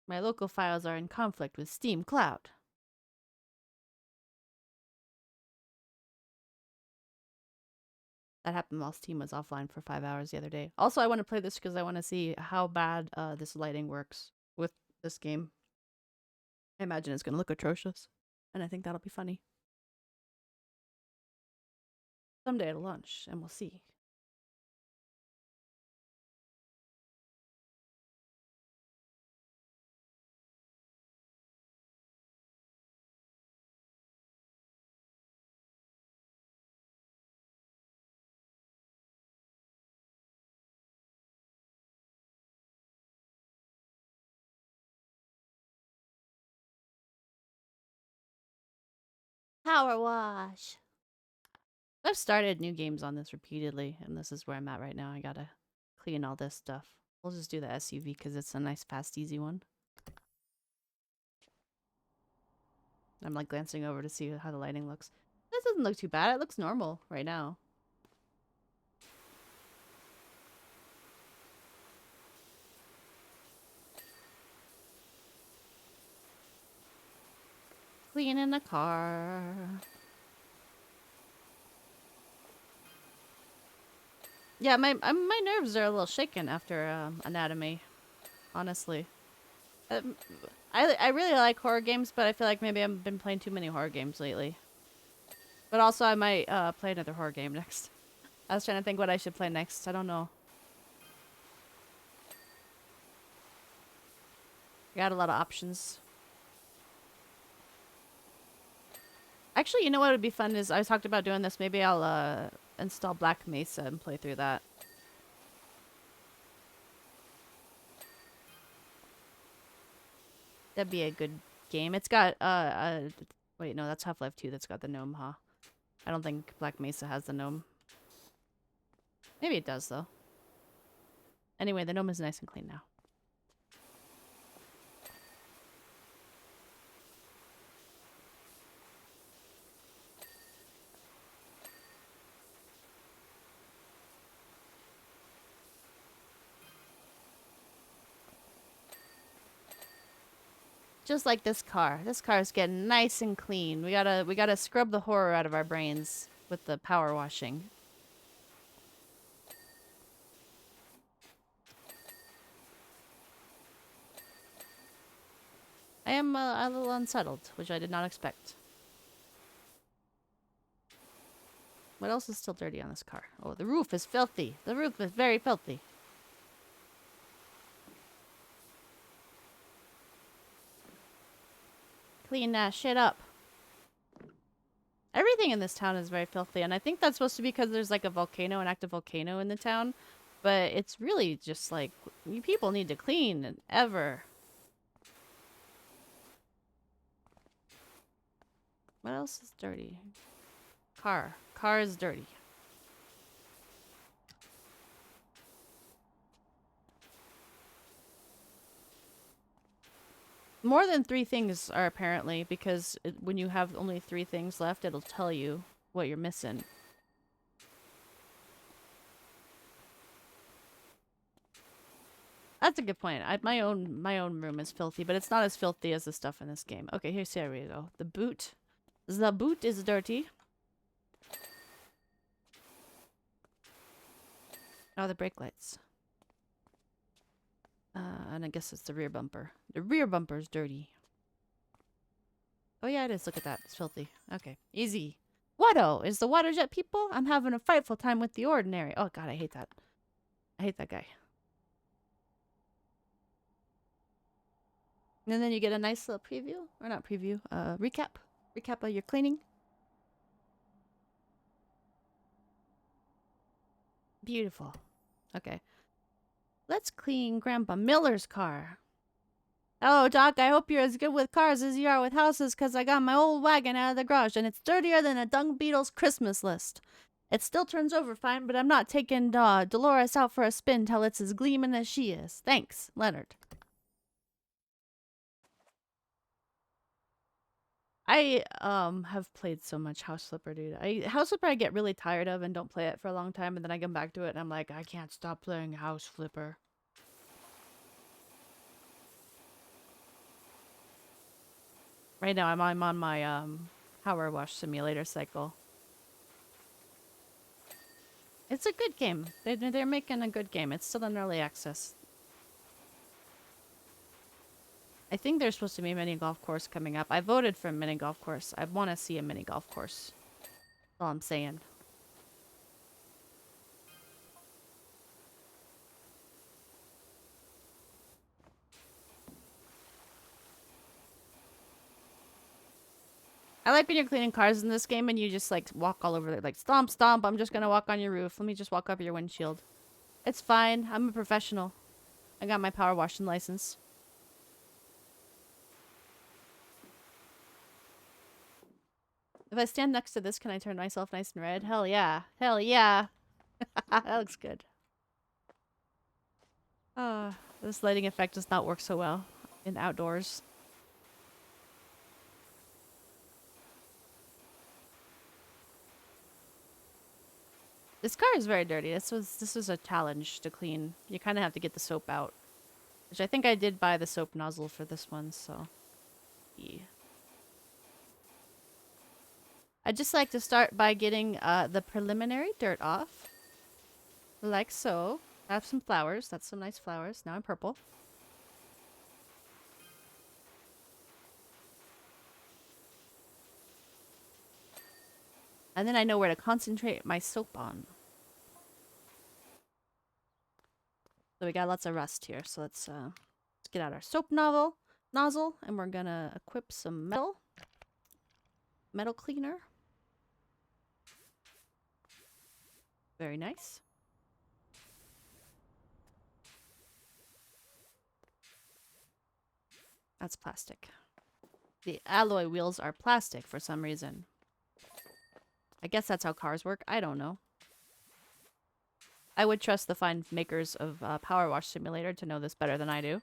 My local files are in conflict with Steam Cloud. That happened while Steam was offline for 5 hours the other day. Also, I want to play this because I want to see how bad this lighting works with this game. I imagine it's going to look atrocious, and I think that'll be funny. Someday it'll launch, and we'll see. Power Wash! I've started new games on this repeatedly, and this is where I'm at right now. I gotta clean all this stuff. We'll just do the SUV because it's a nice, fast, easy one. I'm like glancing over to see how the lighting looks. This doesn't look too bad. It looks normal right now. Cleaning the car. Yeah, my nerves are a little shaken after anatomy. Honestly, I really like horror games, but I feel like maybe I've been playing too many horror games lately. But also, I might play another horror game next. I was trying to think what I should play next. I don't know. I got a lot of options. Actually, you know what would be fun is I talked about doing this. Maybe I'll install Black Mesa and play through that. That'd be a good game. It's got wait, no, that's Half-Life 2 that's got the gnome, huh? I don't think Black Mesa has the gnome. Maybe it does, though. Anyway, the gnome is nice and clean now. Just like this car. This car is getting nice and clean. We gotta scrub the horror out of our brains with the power washing. I am a little unsettled, which I did not expect. What else is still dirty on this car? Oh, the roof is filthy. The roof is very filthy. Clean that shit up. Everything in this town is very filthy, and I think that's supposed to be because there's like a volcano, an active volcano in the town. But it's really just like, you people need to clean ever. What else is dirty? Car. Car is dirty. More than 3 things are apparently, because when you have only 3 things left, it'll tell you what you're missing. That's a good point. My own room is filthy, but it's not as filthy as the stuff in this game. Okay, here we go. The boot. The boot is dirty. Oh, the brake lights. And I guess it's the rear bumper. The rear bumper's dirty. Oh yeah, it is. Look at that. It's filthy. Okay. Easy. Whatto? Is the water jet people? I'm having a frightful time with the ordinary. Oh god, I hate that. I hate that guy. And then you get a nice little preview. Or not preview. Recap. Recap of your cleaning. Beautiful. Okay. Let's clean Grandpa Miller's car. Oh, Doc, I hope you're as good with cars as you are with houses, because I got my old wagon out of the garage, and it's dirtier than a dung beetle's Christmas list. It still turns over fine, but I'm not taking Dolores out for a spin till it's as gleaming as she is. Thanks, Leonard. I have played so much House Flipper, dude. House Flipper I get really tired of and don't play it for a long time, and then I come back to it and I'm like, I can't stop playing House Flipper. Right now I'm on my Powerwash SImulator cycle. It's a good game. They're making a good game. It's still in early access. I think there's supposed to be a mini golf course coming up. I voted for a mini golf course. I want to see a mini golf course. That's all I'm saying. I like when you're cleaning cars in this game and you just like walk all over it. Like, stomp, stomp, I'm just gonna walk on your roof. Let me just walk up your windshield. It's fine. I'm a professional. I got my power washing license. If I stand next to this, can I turn myself nice and red? Hell yeah. Hell yeah. That looks good. This lighting effect does not work so well in outdoors. This car is very dirty. This was a challenge to clean. You kind of have to get the soap out. Which I think I did buy the soap nozzle for this one, so... yeah. I'd just like to start by getting the preliminary dirt off. Like so. I have some flowers. That's some nice flowers. Now I'm purple. And then I know where to concentrate my soap on. So we got lots of rust here. So let's get out our soap nozzle, and we're gonna equip some metal cleaner. Very nice. That's plastic. The alloy wheels are plastic for some reason. I guess that's how cars work. I don't know. I would trust the fine makers of Powerwash Simulator to know this better than I do.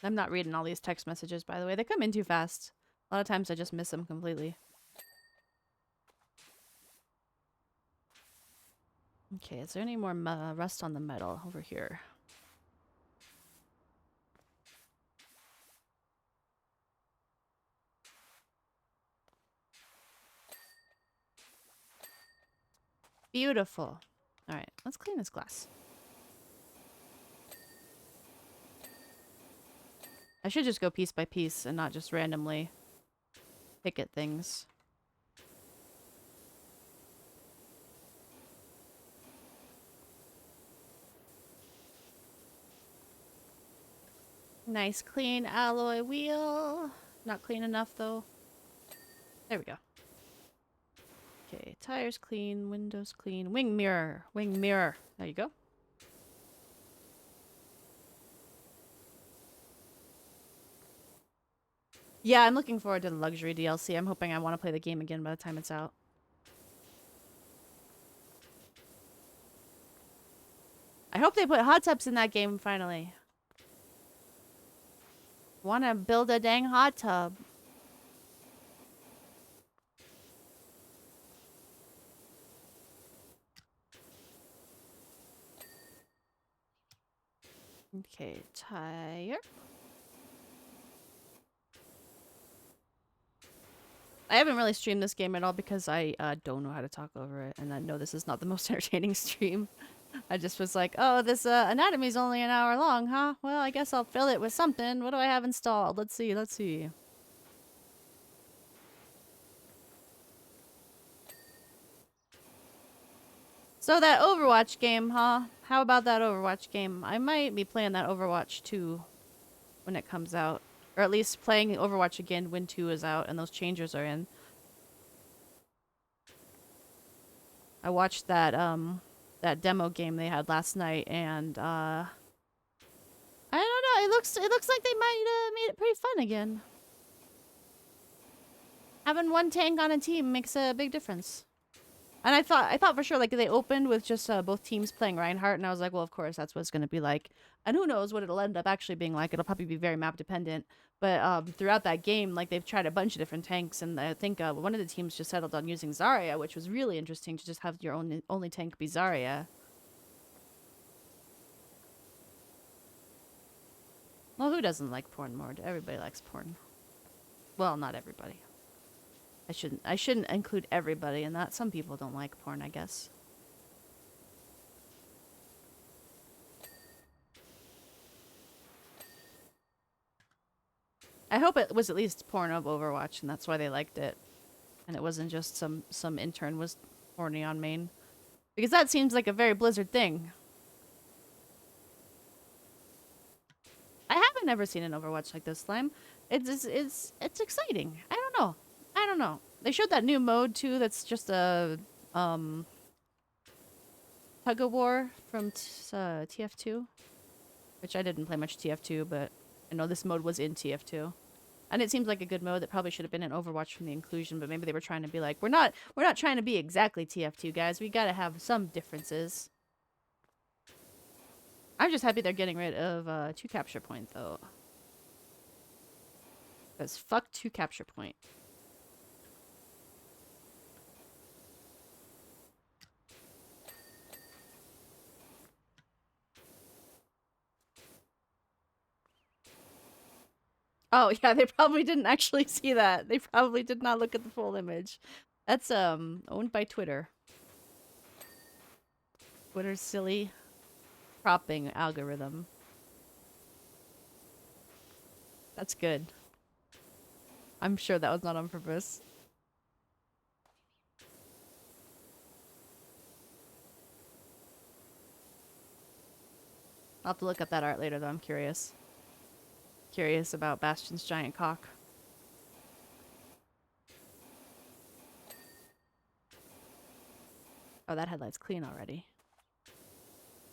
I'm not reading all these text messages, by the way. They come in too fast. A lot of times I just miss them completely. Okay, is there any more rust on the metal over here? Beautiful. All right, let's clean this glass. I should just go piece by piece and not just randomly pick at things. Nice clean alloy wheel. Not clean enough though. There we go. Okay, tires clean, windows clean, wing mirror, wing mirror. There you go. Yeah, I'm looking forward to the luxury DLC. I'm hoping I want to play the game again by the time it's out. I hope they put hot tubs in that game finally. Want to build a dang hot tub. Okay, tire. I haven't really streamed this game at all because I don't know how to talk over it, and I know this is not the most entertaining stream. I just was like, oh, this anatomy's only an hour long, huh? Well, I guess I'll fill it with something. What do I have installed? Let's see, let's see. So that Overwatch game, huh? How about that Overwatch game? I might be playing that Overwatch 2 when it comes out. Or at least playing Overwatch again when 2 is out and those changes are in. I watched that that demo game they had last night, and I don't know. It looks like they might made it pretty fun again. Having one tank on a team makes a big difference. And I thought for sure like they opened with just both teams playing Reinhardt, and I was like, well, of course that's what it's going to be like. And who knows what it'll end up actually being like? It'll probably be very map dependent. But throughout that game, like they've tried a bunch of different tanks, and I think one of the teams just settled on using Zarya, which was really interesting to just have your only tank be Zarya. Well, who doesn't like porn more? Everybody likes porn. Well, not everybody. I shouldn't include everybody in that. Some people don't like porn, I guess. I hope it was at least porn of Overwatch, and that's why they liked it. And it wasn't just some intern was horny on main. Because that seems like a very Blizzard thing. I haven't ever seen an Overwatch like this, Slime. It's exciting. I don't know. I don't know. They showed that new mode too that's just a tug of war from TF2, which I didn't play much TF2, but I know this mode was in TF2. And it seems like a good mode that probably should have been in Overwatch from the inclusion, but maybe they were trying to be like, we're not trying to be exactly TF2, guys. We got to have some differences. I'm just happy they're getting rid of 2 capture point though. Because fuck 2 capture point. Oh, yeah, they probably didn't actually see that. They probably did not look at the full image. That's owned by Twitter. Twitter's silly cropping algorithm. That's good. I'm sure that was not on purpose. I'll have to look up that art later though, I'm curious. Curious about Bastion's giant cock. Oh, that headlight's clean already.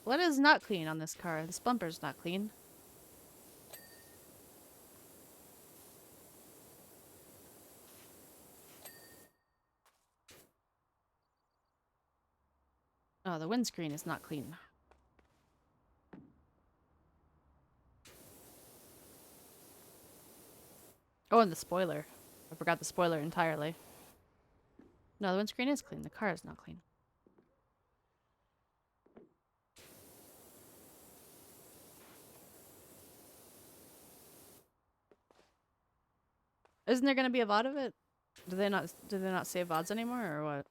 What is not clean on this car? This bumper's not clean. Oh, the windscreen is not clean. Oh, and the spoiler. I forgot the spoiler entirely. No, the windscreen is clean. The car is not clean. Isn't there gonna be a VOD of it? Do they not save VODs anymore or what?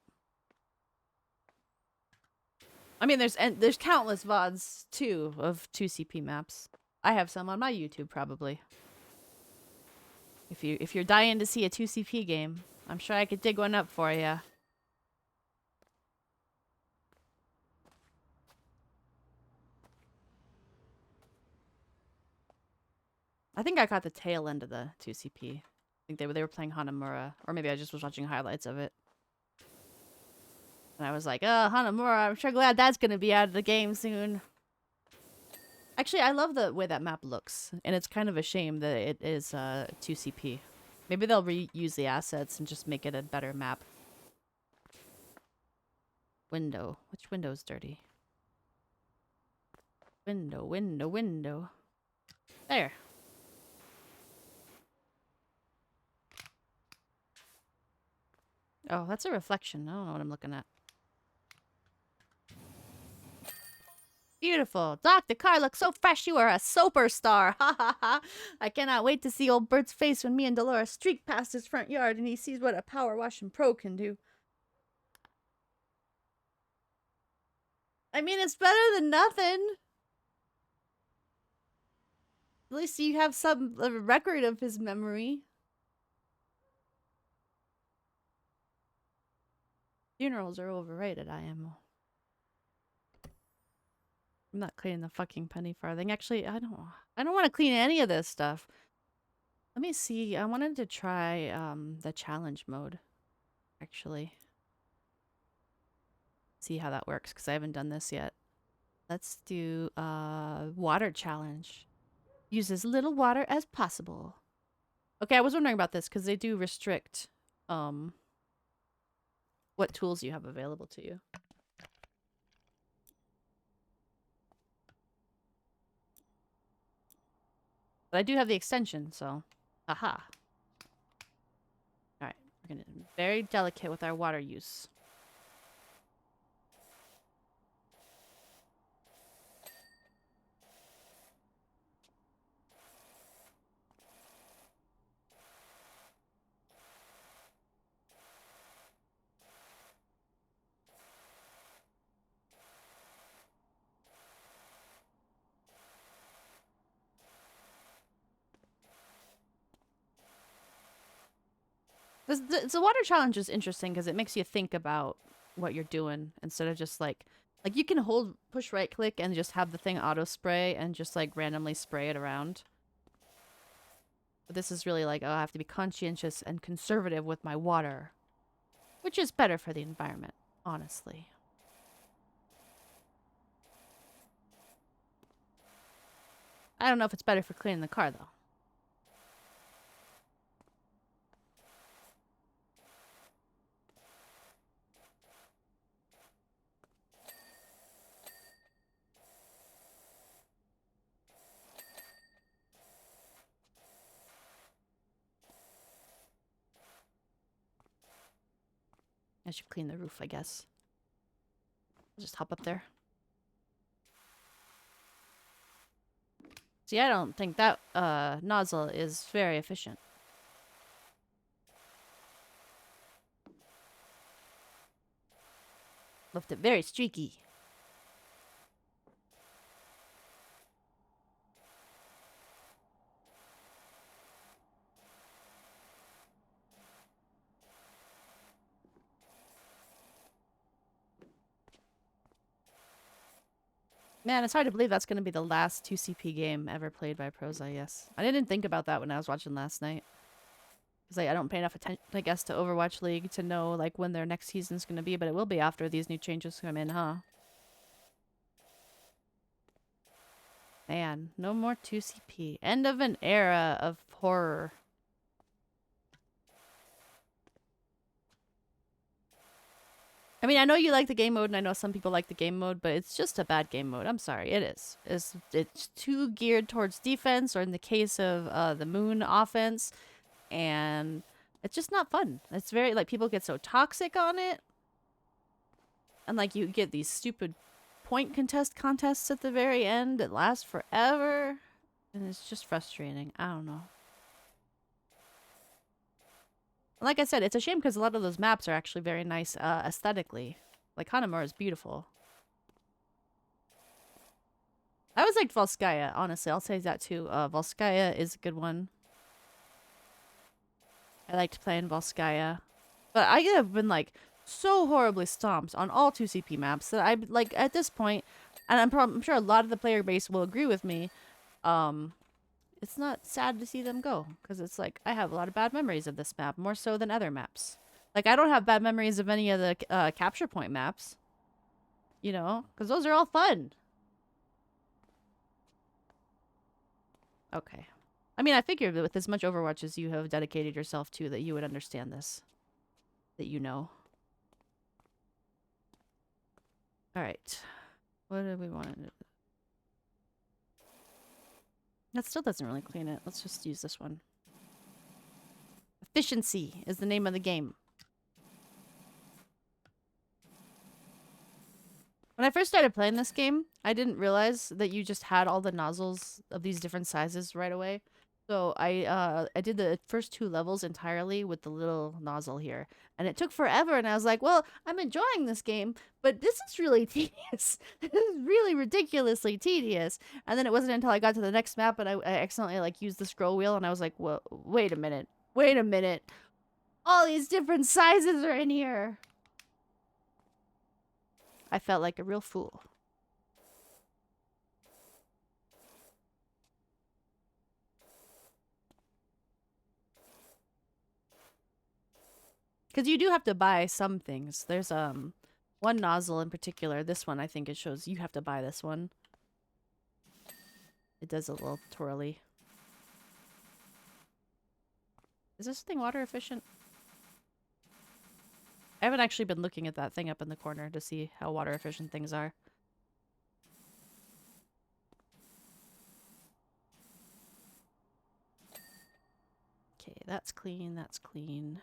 I mean, there's countless VODs too of 2CP maps. I have some on my YouTube probably. If you're dying to see a 2CP game, I'm sure I could dig one up for you. I think I caught the tail end of the 2CP. I think they were playing Hanamura, or maybe I just was watching highlights of it. And I was like, oh, Hanamura, I'm sure glad that's gonna be out of the game soon. Actually, I love the way that map looks, and it's kind of a shame that it is 2CP. Maybe they'll reuse the assets and just make it a better map. Window. Which window's dirty? Window, window, window. There. Oh, that's a reflection. I don't know what I'm looking at. Beautiful. Doc, the car looks so fresh. You are a superstar. Ha ha ha. I cannot wait to see old Bert's face when me and Dolores streak past his front yard and he sees what a power washing pro can do. I mean, it's better than nothing. At least you have some record of his memory. Funerals are overrated, IMO. I'm not cleaning the fucking penny farthing. Actually, I don't want to clean any of this stuff. Let me see. I wanted to try the challenge mode, actually. See how that works, because I haven't done this yet. Let's do water challenge. Use as little water as possible. Okay, I was wondering about this, because they do restrict what tools you have available to you. But I do have the extension, so aha. Alright, we're gonna be very delicate with our water use. The water challenge is interesting because it makes you think about what you're doing instead of just like you can push right click and just have the thing auto spray and just like randomly spray it around. But this is really like, oh, I have to be conscientious and conservative with my water, which is better for the environment, honestly. I don't know if it's better for cleaning the car though. I should clean the roof, I guess. I'll just hop up there. See, I don't think that nozzle is very efficient. Left it very streaky. Man, it's hard to believe that's going to be the last 2CP game ever played by pros, I guess. I didn't think about that when I was watching last night. Because like, I don't pay enough attention, I guess, to Overwatch League to know like when their next season's going to be, but it will be after these new changes come in, huh? Man, no more 2CP. End of an era of horror. I mean, I know you like the game mode, and I know some people like the game mode, but it's just a bad game mode. I'm sorry, it is. It's too geared towards defense, or in the case of the Moon offense, and it's just not fun. It's very, like, people get so toxic on it, and, like, you get these stupid point contests at the very end that last forever, and it's just frustrating. I don't know. Like I said, it's a shame because a lot of those maps are actually very nice aesthetically. Like, Hanamura is beautiful. I always liked Volskaya, honestly. I'll say that too. Volskaya is a good one. I liked playing Volskaya. But I have been, like, so horribly stomped on all 2CP maps that I, like, at this point, and I'm sure a lot of the player base will agree with me, it's not sad to see them go, because it's like, I have a lot of bad memories of this map, more so than other maps. Like, I don't have bad memories of any of the capture point maps, you know, because those are all fun. Okay. I mean, I figured that with as much Overwatch as you have dedicated yourself to, that you would understand this. That you know. Alright. What do we want to do? That still doesn't really clean it. Let's just use this one. Efficiency is the name of the game. When I first started playing this game, I didn't realize that you just had all the nozzles of these different sizes right away. So I did the first 2 levels entirely with the little nozzle here. And it took forever, and I was like, well, I'm enjoying this game, but this is really tedious. This is really ridiculously tedious. And then it wasn't until I got to the next map and I accidentally, like, used the scroll wheel, and I was like, well, wait a minute. Wait a minute. All these different sizes are in here. I felt like a real fool. Because you do have to buy some things. There's one nozzle in particular. This one, I think it shows you have to buy this one. It does a little twirly. Is this thing water efficient? I haven't actually been looking at that thing up in the corner to see how water efficient things are. Okay, that's clean, that's clean.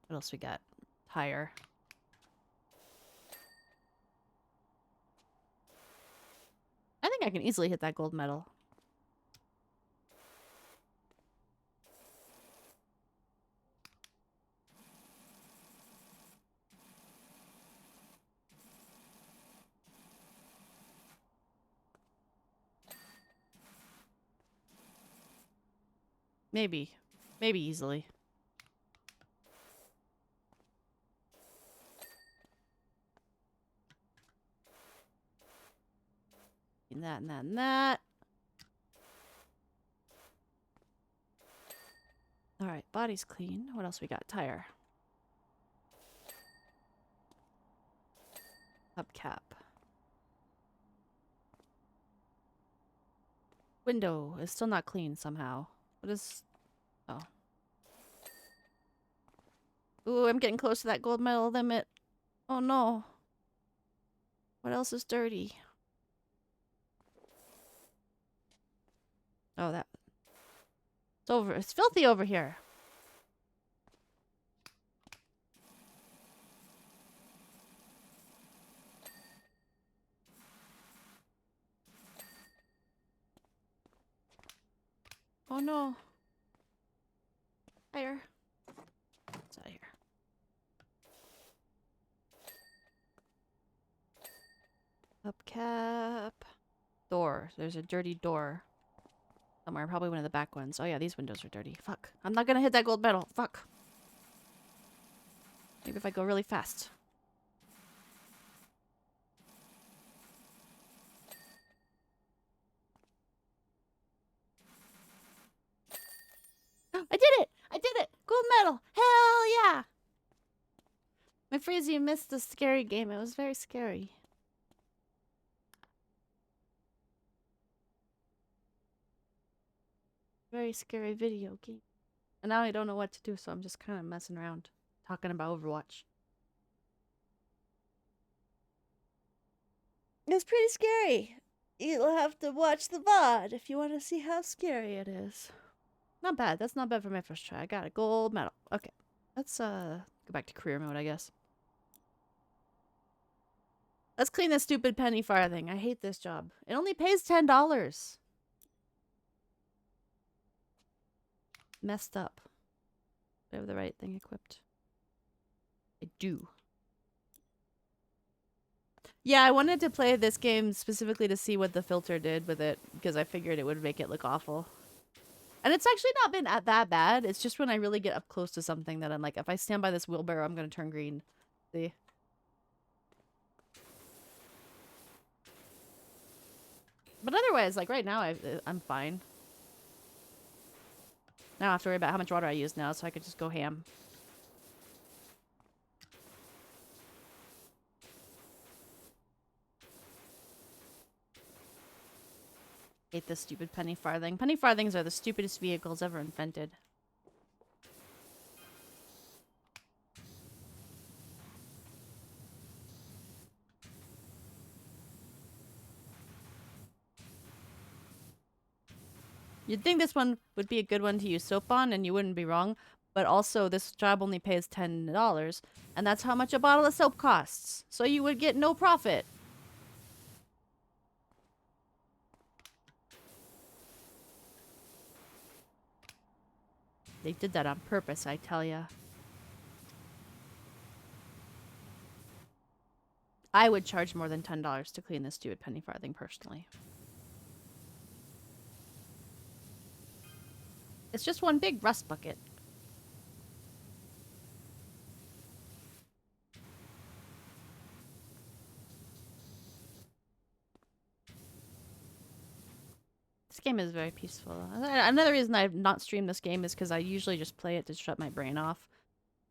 What else we got? Tire. I think I can easily hit that gold medal. Maybe. Maybe easily. And that, and that, and that. Alright, body's clean. What else we got? Tire. Hubcap. Window is still not clean somehow. What is... Oh. Ooh, I'm getting close to that gold medal limit. Oh no. What else is dirty? Oh, that... It's over. It's filthy over here. Oh no. Fire. It's out of here. Hubcap. Door. There's a dirty door. Somewhere. Probably one of the back ones. Oh yeah, these windows are dirty. Fuck. I'm not gonna hit that gold medal. Fuck. Maybe if I go really fast. I did it! I did it! Gold medal! Hell yeah! My Freezy missed the scary game. It was very scary. Very scary video game. And now I don't know what to do, so I'm just kind of messing around, talking about Overwatch. It's pretty scary. You'll have to watch the VOD if you want to see how scary it is. Not bad. That's not bad for my first try. I got a gold medal. Okay. Let's go back to career mode, I guess. Let's clean this stupid penny farthing. I hate this job. It only pays $10. Messed up. Do I have the right thing equipped? I do. Yeah, I wanted to play this game specifically to see what the filter did with it, because I figured it would make it look awful. And it's actually not been that bad. It's just when I really get up close to something that I'm like, if I stand by this wheelbarrow, I'm going to turn green. See? But otherwise, like right now, I'm fine. Now I don't have to worry about how much water I use now, so I could just go ham. Hate this stupid penny farthing. Penny farthings are the stupidest vehicles ever invented. You'd think this one would be a good one to use soap on, and you wouldn't be wrong. But also, this job only pays $10, and that's how much a bottle of soap costs. So you would get no profit. They did that on purpose, I tell ya. I would charge more than $10 to clean this stupid penny farthing personally. It's just one big rust bucket. This game is very peaceful. Another reason I've not streamed this game is because I usually just play it to shut my brain off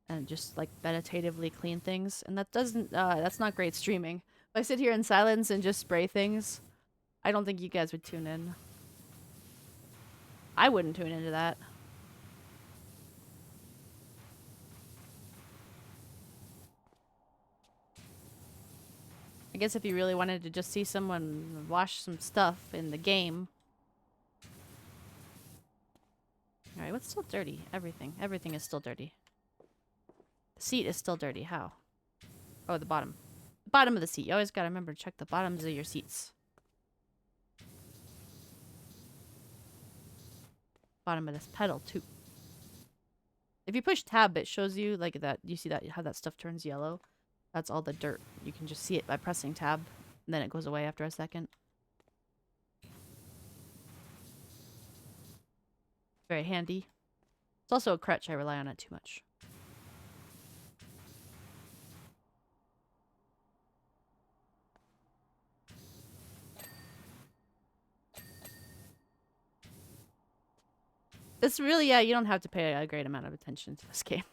and just like meditatively clean things, and that doesn't that's not great streaming. If I sit here in silence and just spray things, I don't think you guys would tune in. I wouldn't tune into that. I guess if you really wanted to just see someone wash some stuff in the game. Alright, what's still dirty? Everything. Everything is still dirty. The seat is still dirty. How? Oh, the bottom. The bottom of the seat. You always gotta remember to check the bottoms of your seats. Bottom of this pedal, too. If you push tab, it shows you like that. You see that how that stuff turns yellow? That's all the dirt. You can just see it by pressing tab, and then it goes away after a second. Very handy. It's also a crutch. I rely on it too much. This really, yeah, you don't have to pay a great amount of attention to this game.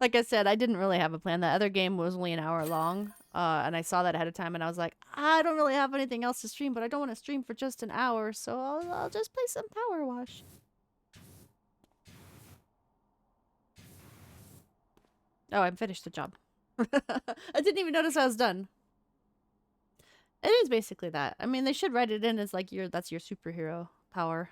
Like I said, I didn't really have a plan. That other game was only an hour long, and I saw that ahead of time, and I was like, I don't really have anything else to stream, but I don't want to stream for just an hour, so I'll just play some Powerwash. Oh, I finished the job. I didn't even notice I was done. It is basically that. I mean, they should write it in as like that's your superhero power.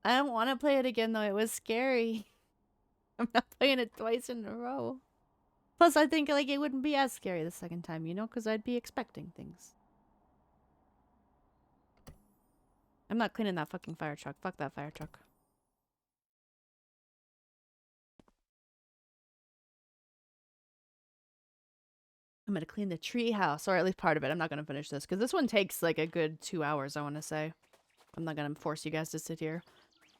I don't want to play it again, though. It was scary. I'm not playing it twice in a row. Plus, I think like it wouldn't be as scary the second time, you know, because I'd be expecting things. I'm not cleaning that fucking fire truck. Fuck that fire truck. I'm gonna clean the tree house, or at least part of it. I'm not gonna finish this, because this one takes like a good 2 hours, I want to say. I'm not gonna force you guys to sit here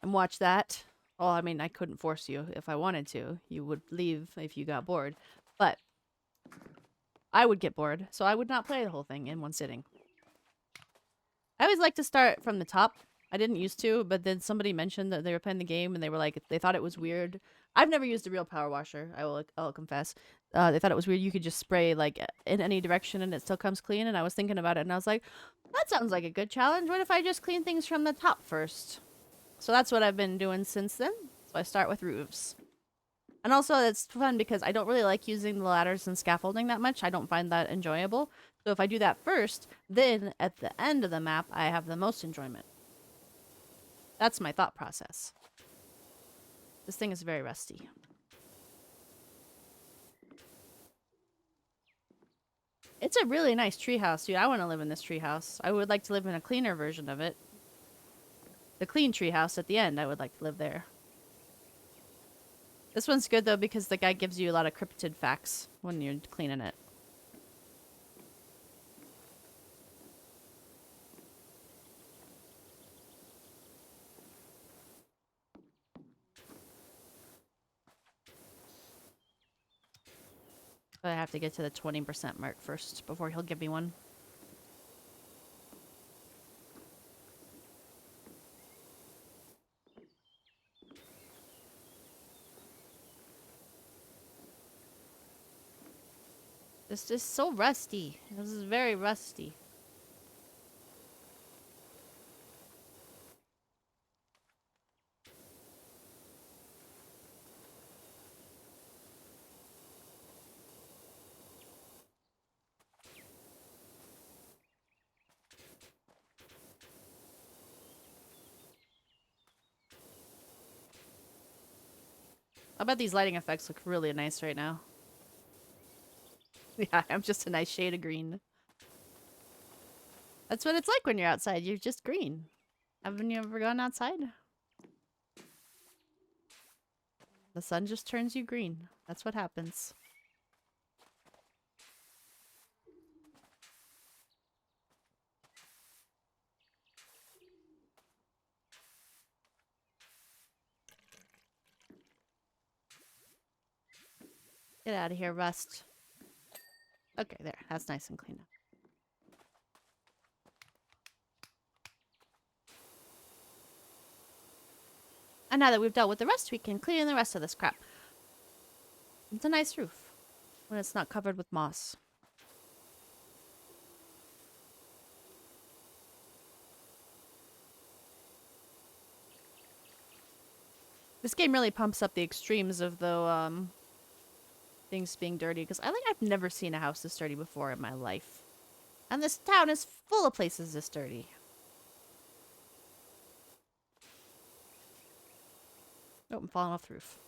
and watch that. Well, I mean, I couldn't force you if I wanted to. You would leave if you got bored. But I would get bored, so I would not play the whole thing in one sitting. I always like to start from the top. I didn't used to, but then somebody mentioned that they were playing the game and they were like, they thought it was weird I've never used a real power washer. I'll confess. They thought it was weird. You could just spray like in any direction and it still comes clean. And I was thinking about it and I was like, that sounds like a good challenge. What if I just clean things from the top first? So that's what I've been doing since then. So I start with roofs. And also it's fun because I don't really like using the ladders and scaffolding that much. I don't find that enjoyable. So if I do that first, then at the end of the map, I have the most enjoyment. That's my thought process. This thing is very rusty. It's a really nice treehouse, dude. I want to live in this treehouse. I would like to live in a cleaner version of it. The clean treehouse at the end, I would like to live there. This one's good, though, because the guy gives you a lot of cryptid facts when you're cleaning it. But I have to get to the 20% mark first before he'll give me one. This is so rusty. This is very rusty. I bet these lighting effects look really nice right now. Yeah, I'm just a nice shade of green. That's what it's like when you're outside. You're just green. Haven't you ever gone outside? The sun just turns you green. That's what happens. Get out of here, Rust. Okay, there. That's nice and clean now. And now that we've dealt with the rest, we can clean the rest of this crap. It's a nice roof when it's not covered with moss. This game really pumps up the extremes of the things being dirty, because I've never seen a house this dirty before in my life. And this town is full of places this dirty. Oh, I'm falling off the roof.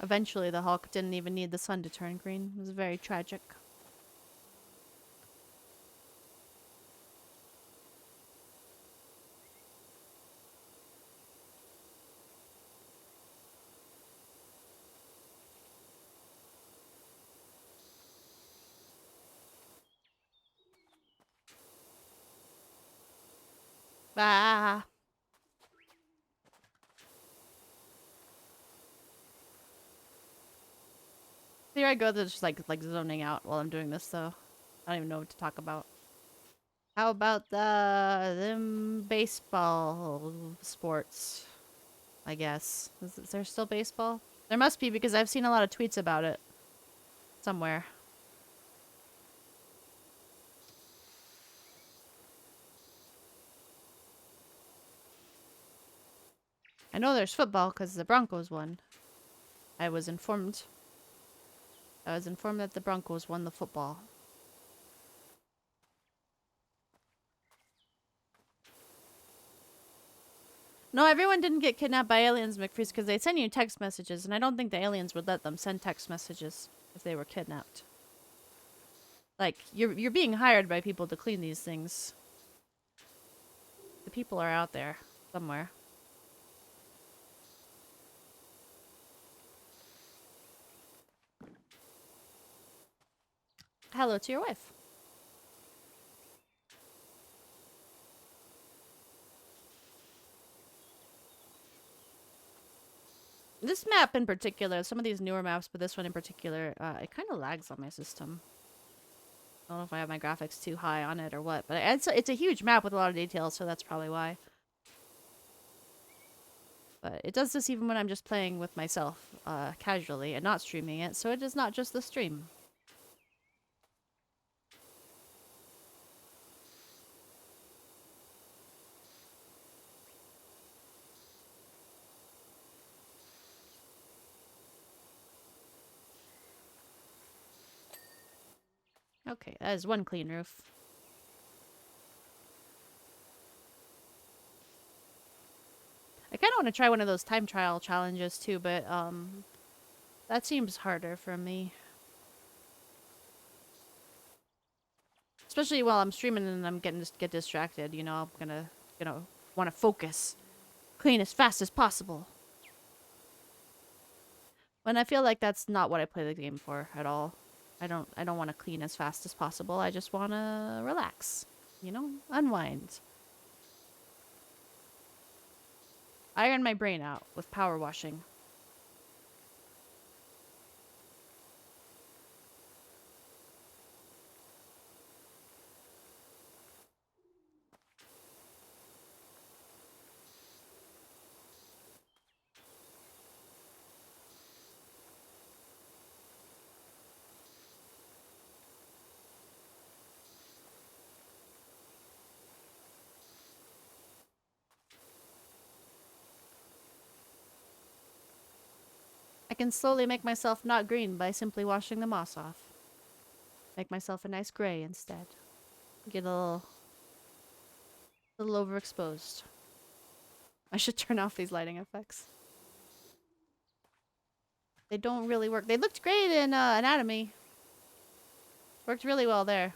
Eventually, the Hulk didn't even need the sun to turn green. It was very tragic. Ah! Here I go, just like zoning out while I'm doing this, though. I don't even know what to talk about. How about them baseball sports? I guess. Is there still baseball? There must be, because I've seen a lot of tweets about it. Somewhere. I know there's football, because the Broncos won. I was informed. I was informed that the Broncos won the football. No, everyone didn't get kidnapped by aliens, McFreeze, because they send you text messages, and I don't think the aliens would let them send text messages if they were kidnapped. Like, you're being hired by people to clean these things. The people are out there somewhere. Hello to your wife. This map in particular, some of these newer maps, but this one in particular, it kind of lags on my system. I don't know if I have my graphics too high on it or what, but it's a huge map with a lot of details, so that's probably why. But it does this even when I'm just playing with myself, casually, and not streaming it, so it is not just the stream. Okay, that is one clean roof. I kind of want to try one of those time trial challenges too, but that seems harder for me. Especially while I'm streaming and I'm get distracted, you know, I'm gonna want to focus, clean as fast as possible. When I feel like that's not what I play the game for at all. I don't want to clean as fast as possible. I just want to relax, you know, unwind. Iron my brain out with power washing. I can slowly make myself not green by simply washing the moss off. Make myself a nice gray instead. Get a little overexposed. I should turn off these lighting effects. They don't really work. They looked great in Anatomy. Worked really well there.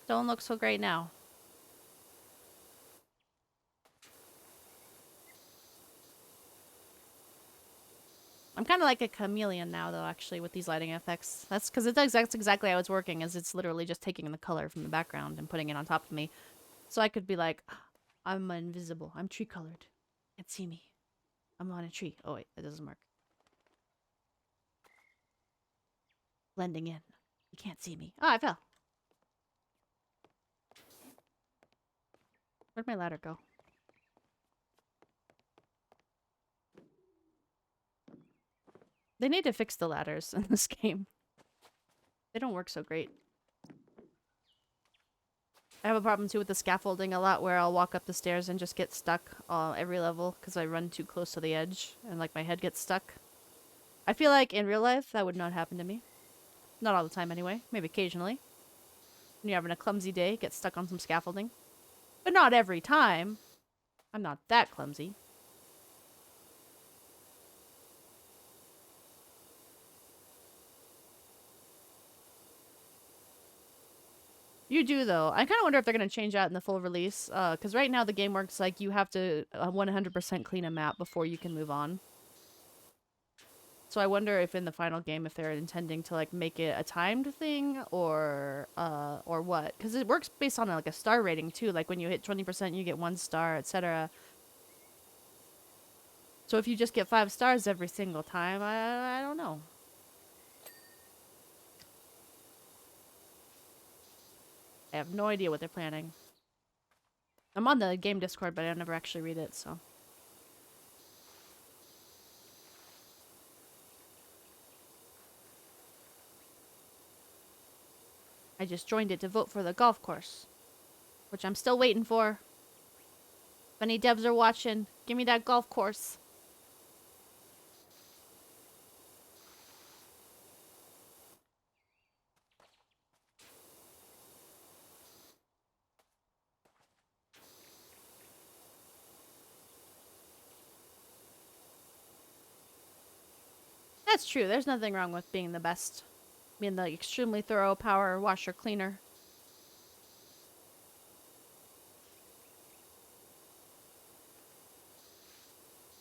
Don't look so great now. I'm kind of like a chameleon now, though, actually, with these lighting effects. That's because that's exactly how it's working, is it's literally just taking the color from the background and putting it on top of me. So I could be like, I'm invisible. I'm tree-colored. Can't see me. I'm on a tree. Oh, wait, that doesn't work. Blending in. You can't see me. Oh, I fell. Where'd my ladder go? They need to fix the ladders in this game. They don't work so great. I have a problem too with the scaffolding a lot where I'll walk up the stairs and just get stuck every level because I run too close to the edge and like my head gets stuck. I feel like in real life that would not happen to me. Not all the time anyway, maybe occasionally. When you're having a clumsy day, get stuck on some scaffolding. But not every time. I'm not that clumsy. You do, though. I kind of wonder if they're going to change that in the full release. Because right now the game works like you have to 100% clean a map before you can move on. So I wonder if in the final game, if they're intending to like make it a timed thing or what? Because it works based on like a star rating too. Like when you hit 20%, you get 1 star, etc. So if you just get 5 stars every single time, I don't know. I have no idea what they're planning. I'm on the game Discord, but I never actually read it, so. I just joined it to vote for the golf course, which I'm still waiting for. If any devs are watching, give me that golf course. That's true. There's nothing wrong with being the best. Being the extremely thorough power washer cleaner.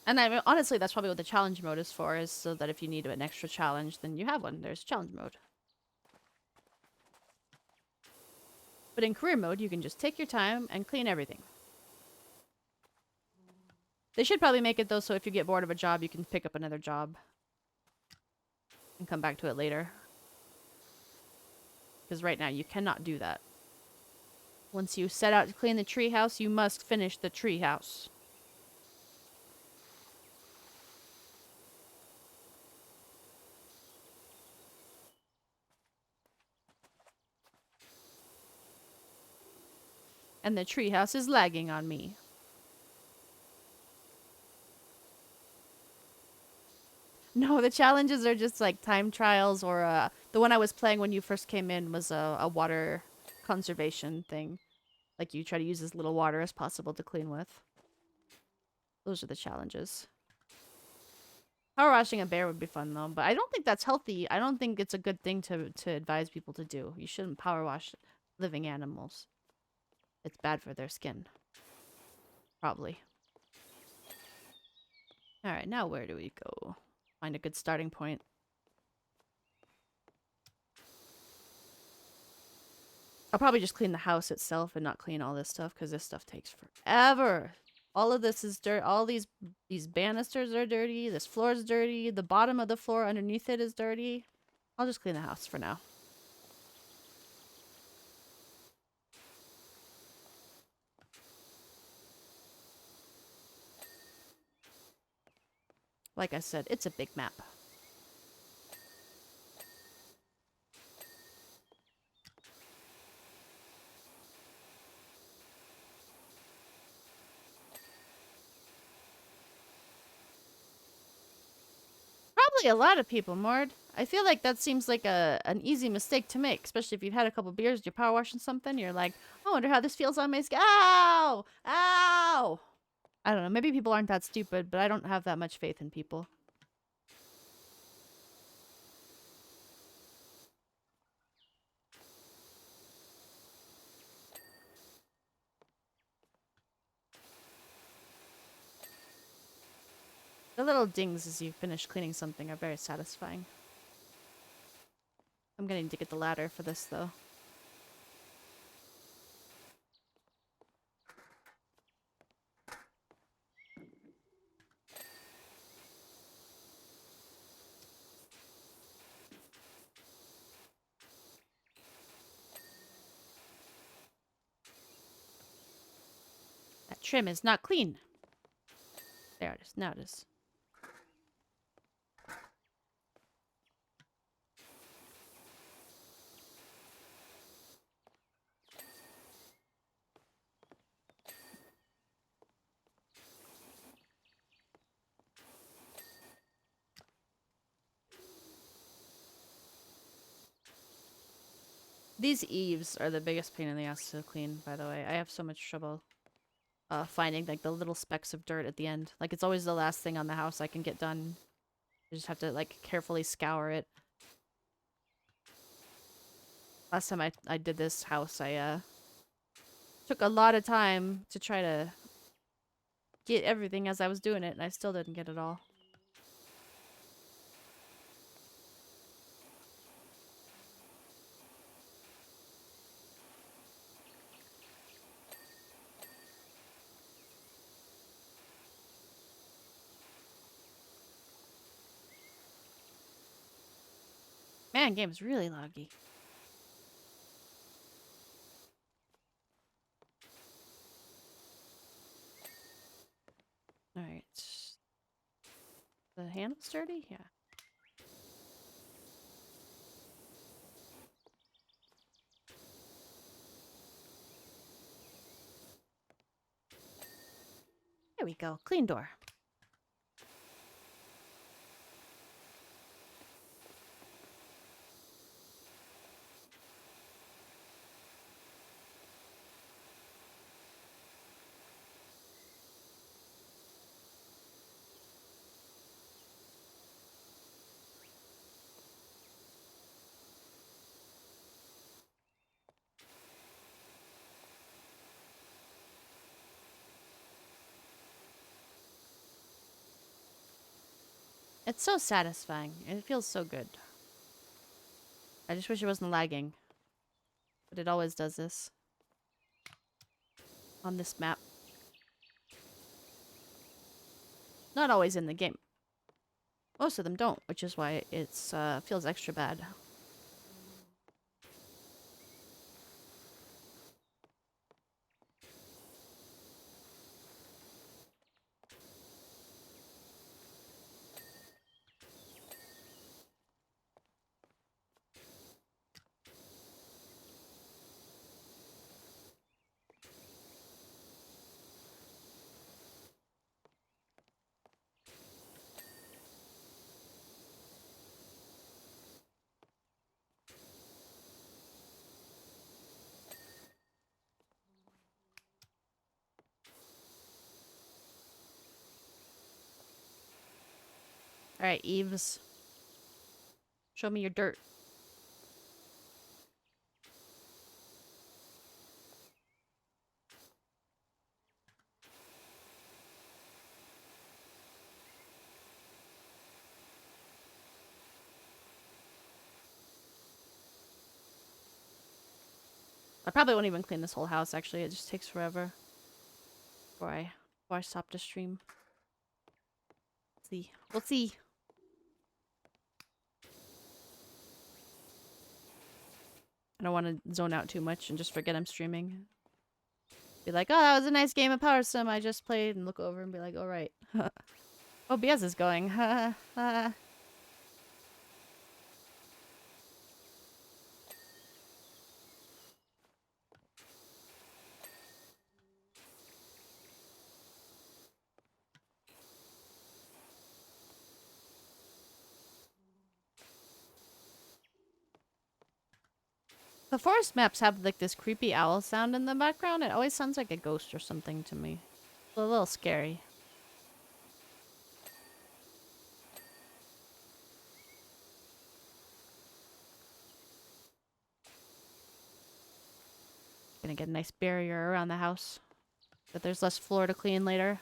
And I mean, honestly, that's probably what the challenge mode is for, is so that if you need an extra challenge, then you have one. There's challenge mode. But in career mode, you can just take your time and clean everything. They should probably make it, though, so if you get bored of a job, you can pick up another job. and come back to it later. Because right now you cannot do that. Once you set out to clean the treehouse, you must finish the treehouse. And the treehouse is lagging on me. No, the challenges are just like time trials, or the one I was playing when you first came in was a water conservation thing. Like you try to use as little water as possible to clean with. Those are the challenges. Power washing a bear would be fun though, but I don't think that's healthy. I don't think it's a good thing to advise people to do. You shouldn't power wash living animals. It's bad for their skin. Probably. Alright, now where do we go? Find a good starting point. I'll probably just clean the house itself and not clean all this stuff because this stuff takes forever. All of this is dirt. All these banisters are dirty. This floor is dirty. The bottom of the floor underneath it is dirty. I'll just clean the house for now. Like I said, it's a big map. Probably a lot of people, Mord. I feel like that seems like an easy mistake to make, especially if you've had a couple beers, you're power washing something, you're like, I wonder how this feels on my skin. Ow! Ow! I don't know, maybe people aren't that stupid, but I don't have that much faith in people. The little dings as you finish cleaning something are very satisfying. I'm gonna need to get the ladder for this, though. That trim is not clean. There it is. Now it is. These eaves are the biggest pain in the ass to clean, by the way. I have so much trouble finding like the little specks of dirt at the end. Like it's always the last thing on the house I can get done. I just have to like carefully scour it. Last time I did this house, I took a lot of time to try to get everything as I was doing it, and I still didn't get it all. Man, game's really laggy. Alright. The handle's dirty? Yeah. There we go. Clean door. It's so satisfying. It feels so good. I just wish it wasn't lagging. But it always does this. On this map. Not always in the game. Most of them don't, which is why it's feels extra bad. All right, Eves. Show me your dirt. I probably won't even clean this whole house, actually. It just takes forever before I stop the stream. See. We'll see. I don't want to zone out too much and just forget I'm streaming. Be like, oh, that was a nice game of Power Sim I just played, and look over and be like, oh, right. OBS is going. The forest maps have like this creepy owl sound in the background. It always sounds like a ghost or something to me. It's a little scary. Gonna get a nice barrier around the house. But there's less floor to clean later.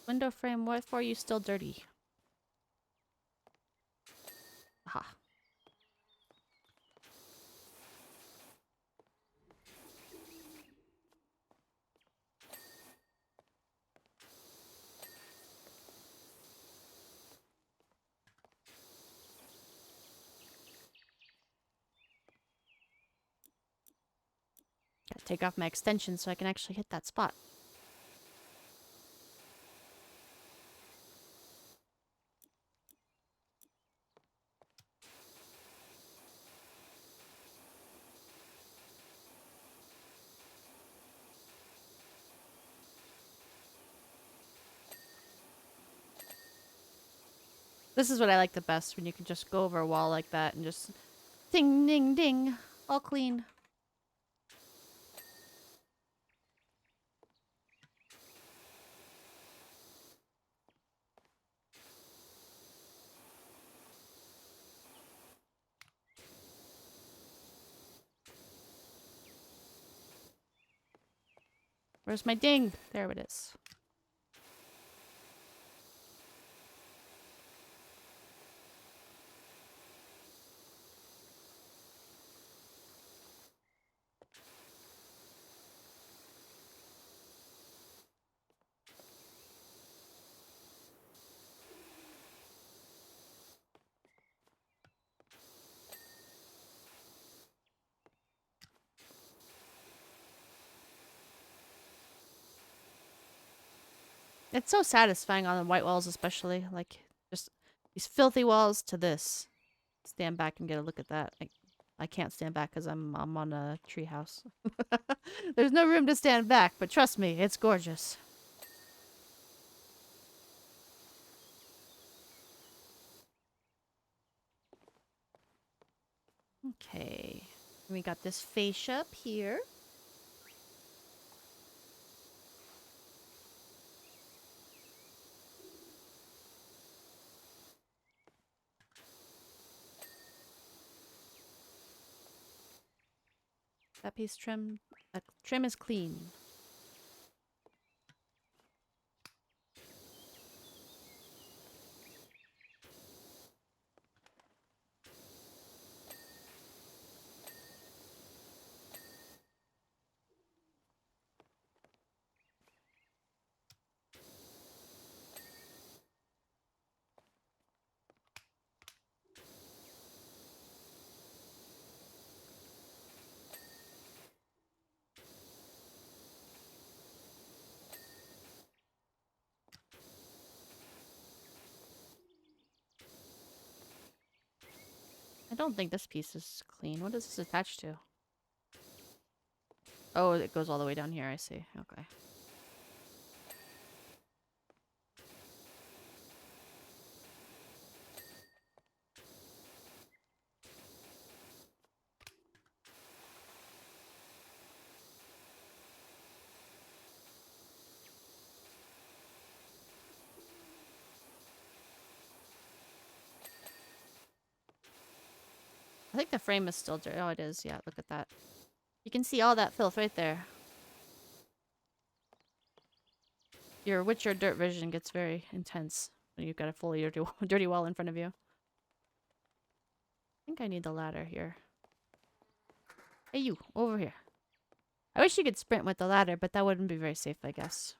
Window frame, what for? You still dirty? Aha. Gotta take off my extension so I can actually hit that spot. This is what I like the best, when you can just go over a wall like that and just ding, ding, ding, all clean. Where's my ding? There it is. It's so satisfying on the white walls, especially. Like, just these filthy walls to this. Stand back and get a look at that. I can't stand back because I'm on a treehouse. There's no room to stand back, but trust me, it's gorgeous. Okay. We got this fascia up here. That piece trim. That trim is clean. I don't think this piece is clean. What is this attached to? Oh, it goes all the way down here, I see. Okay. I think the frame is still dirty. Oh, it is. Yeah, look at that. You can see all that filth right there. Your Witcher dirt vision gets very intense when you've got a fully dirty wall in front of you. I think I need the ladder here. Hey, you, over here. I wish you could sprint with the ladder, but that wouldn't be very safe, I guess.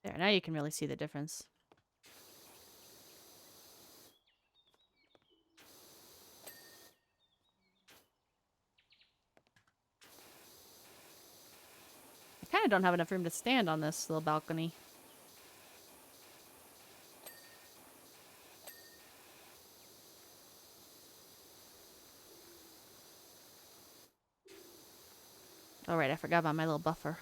There, now you can really see the difference. I kind of don't have enough room to stand on this little balcony. Oh, right, I forgot about my little buffer.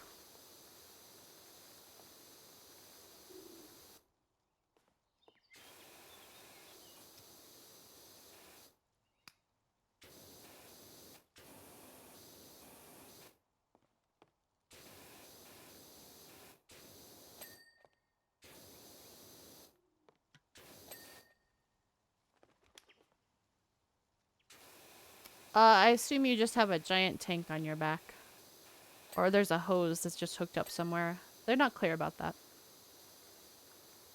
I assume you just have a giant tank on your back. Or there's a hose that's just hooked up somewhere. They're not clear about that.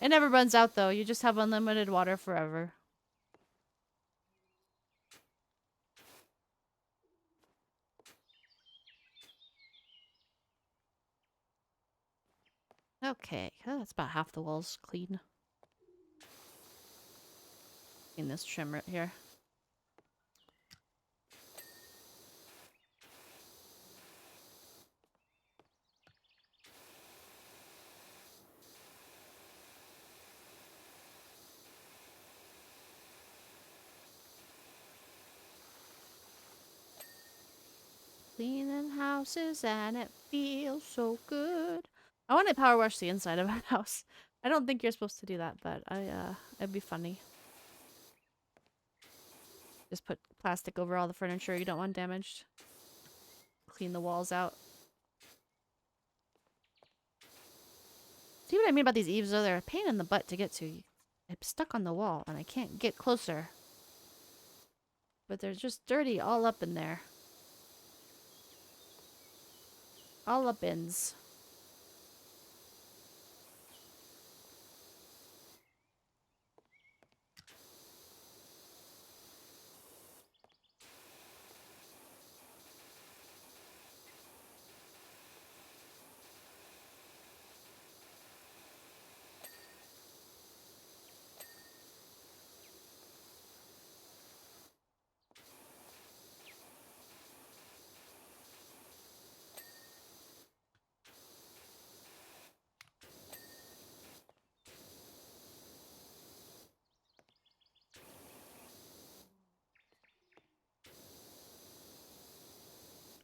It never runs out, though. You just have unlimited water forever. Okay, that's about half the walls clean. In this trim right here. Cleaning houses and it feels so good. I want to power wash the inside of a house. I don't think you're supposed to do that, but it'd be funny. Just put plastic over all the furniture you don't want damaged. Clean the walls out. See what I mean about these eaves though? They're a pain in the butt to get to. I'm stuck on the wall and I can't get closer. But they're just dirty all up in there. All up ins.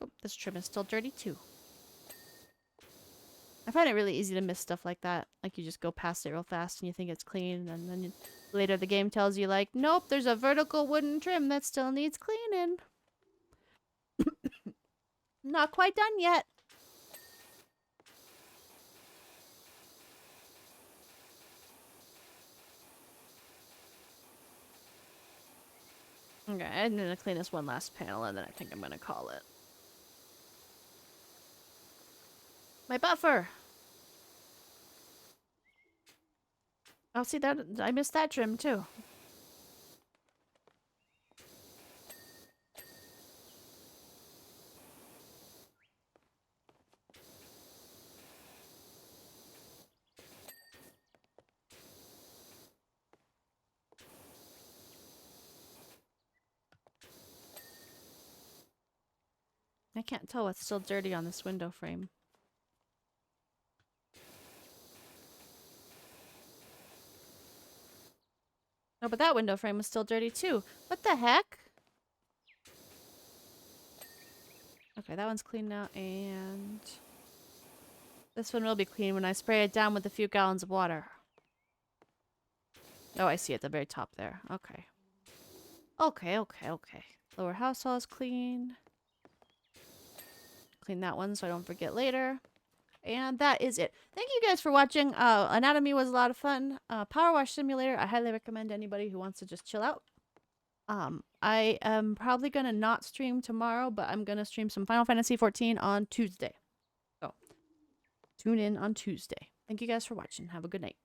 Oh, this trim is still dirty too. I find it really easy to miss stuff like that. Like you just go past it real fast and you think it's clean, and then later the game tells you like, nope, there's a vertical wooden trim that still needs cleaning. Not quite done yet. Okay, I'm gonna clean this one last panel and then I think I'm gonna call it. My buffer! Oh, see that? I missed that trim too. I can't tell what's still dirty on this window frame. No, but that window frame was still dirty too. What the heck? Okay, that one's clean now, and this one will be clean when I spray it down with a few gallons of water. Oh, I see at the very top there. Okay. Okay. Lower house hall is clean. Clean that one so I don't forget later. And that is it. Thank you guys for watching. Anatomy was a lot of fun. Powerwash SImulator, I highly recommend anybody who wants to just chill out. I am probably going to not stream tomorrow, but I'm going to stream some Final Fantasy 14 on Tuesday. So, tune in on Tuesday. Thank you guys for watching. Have a good night.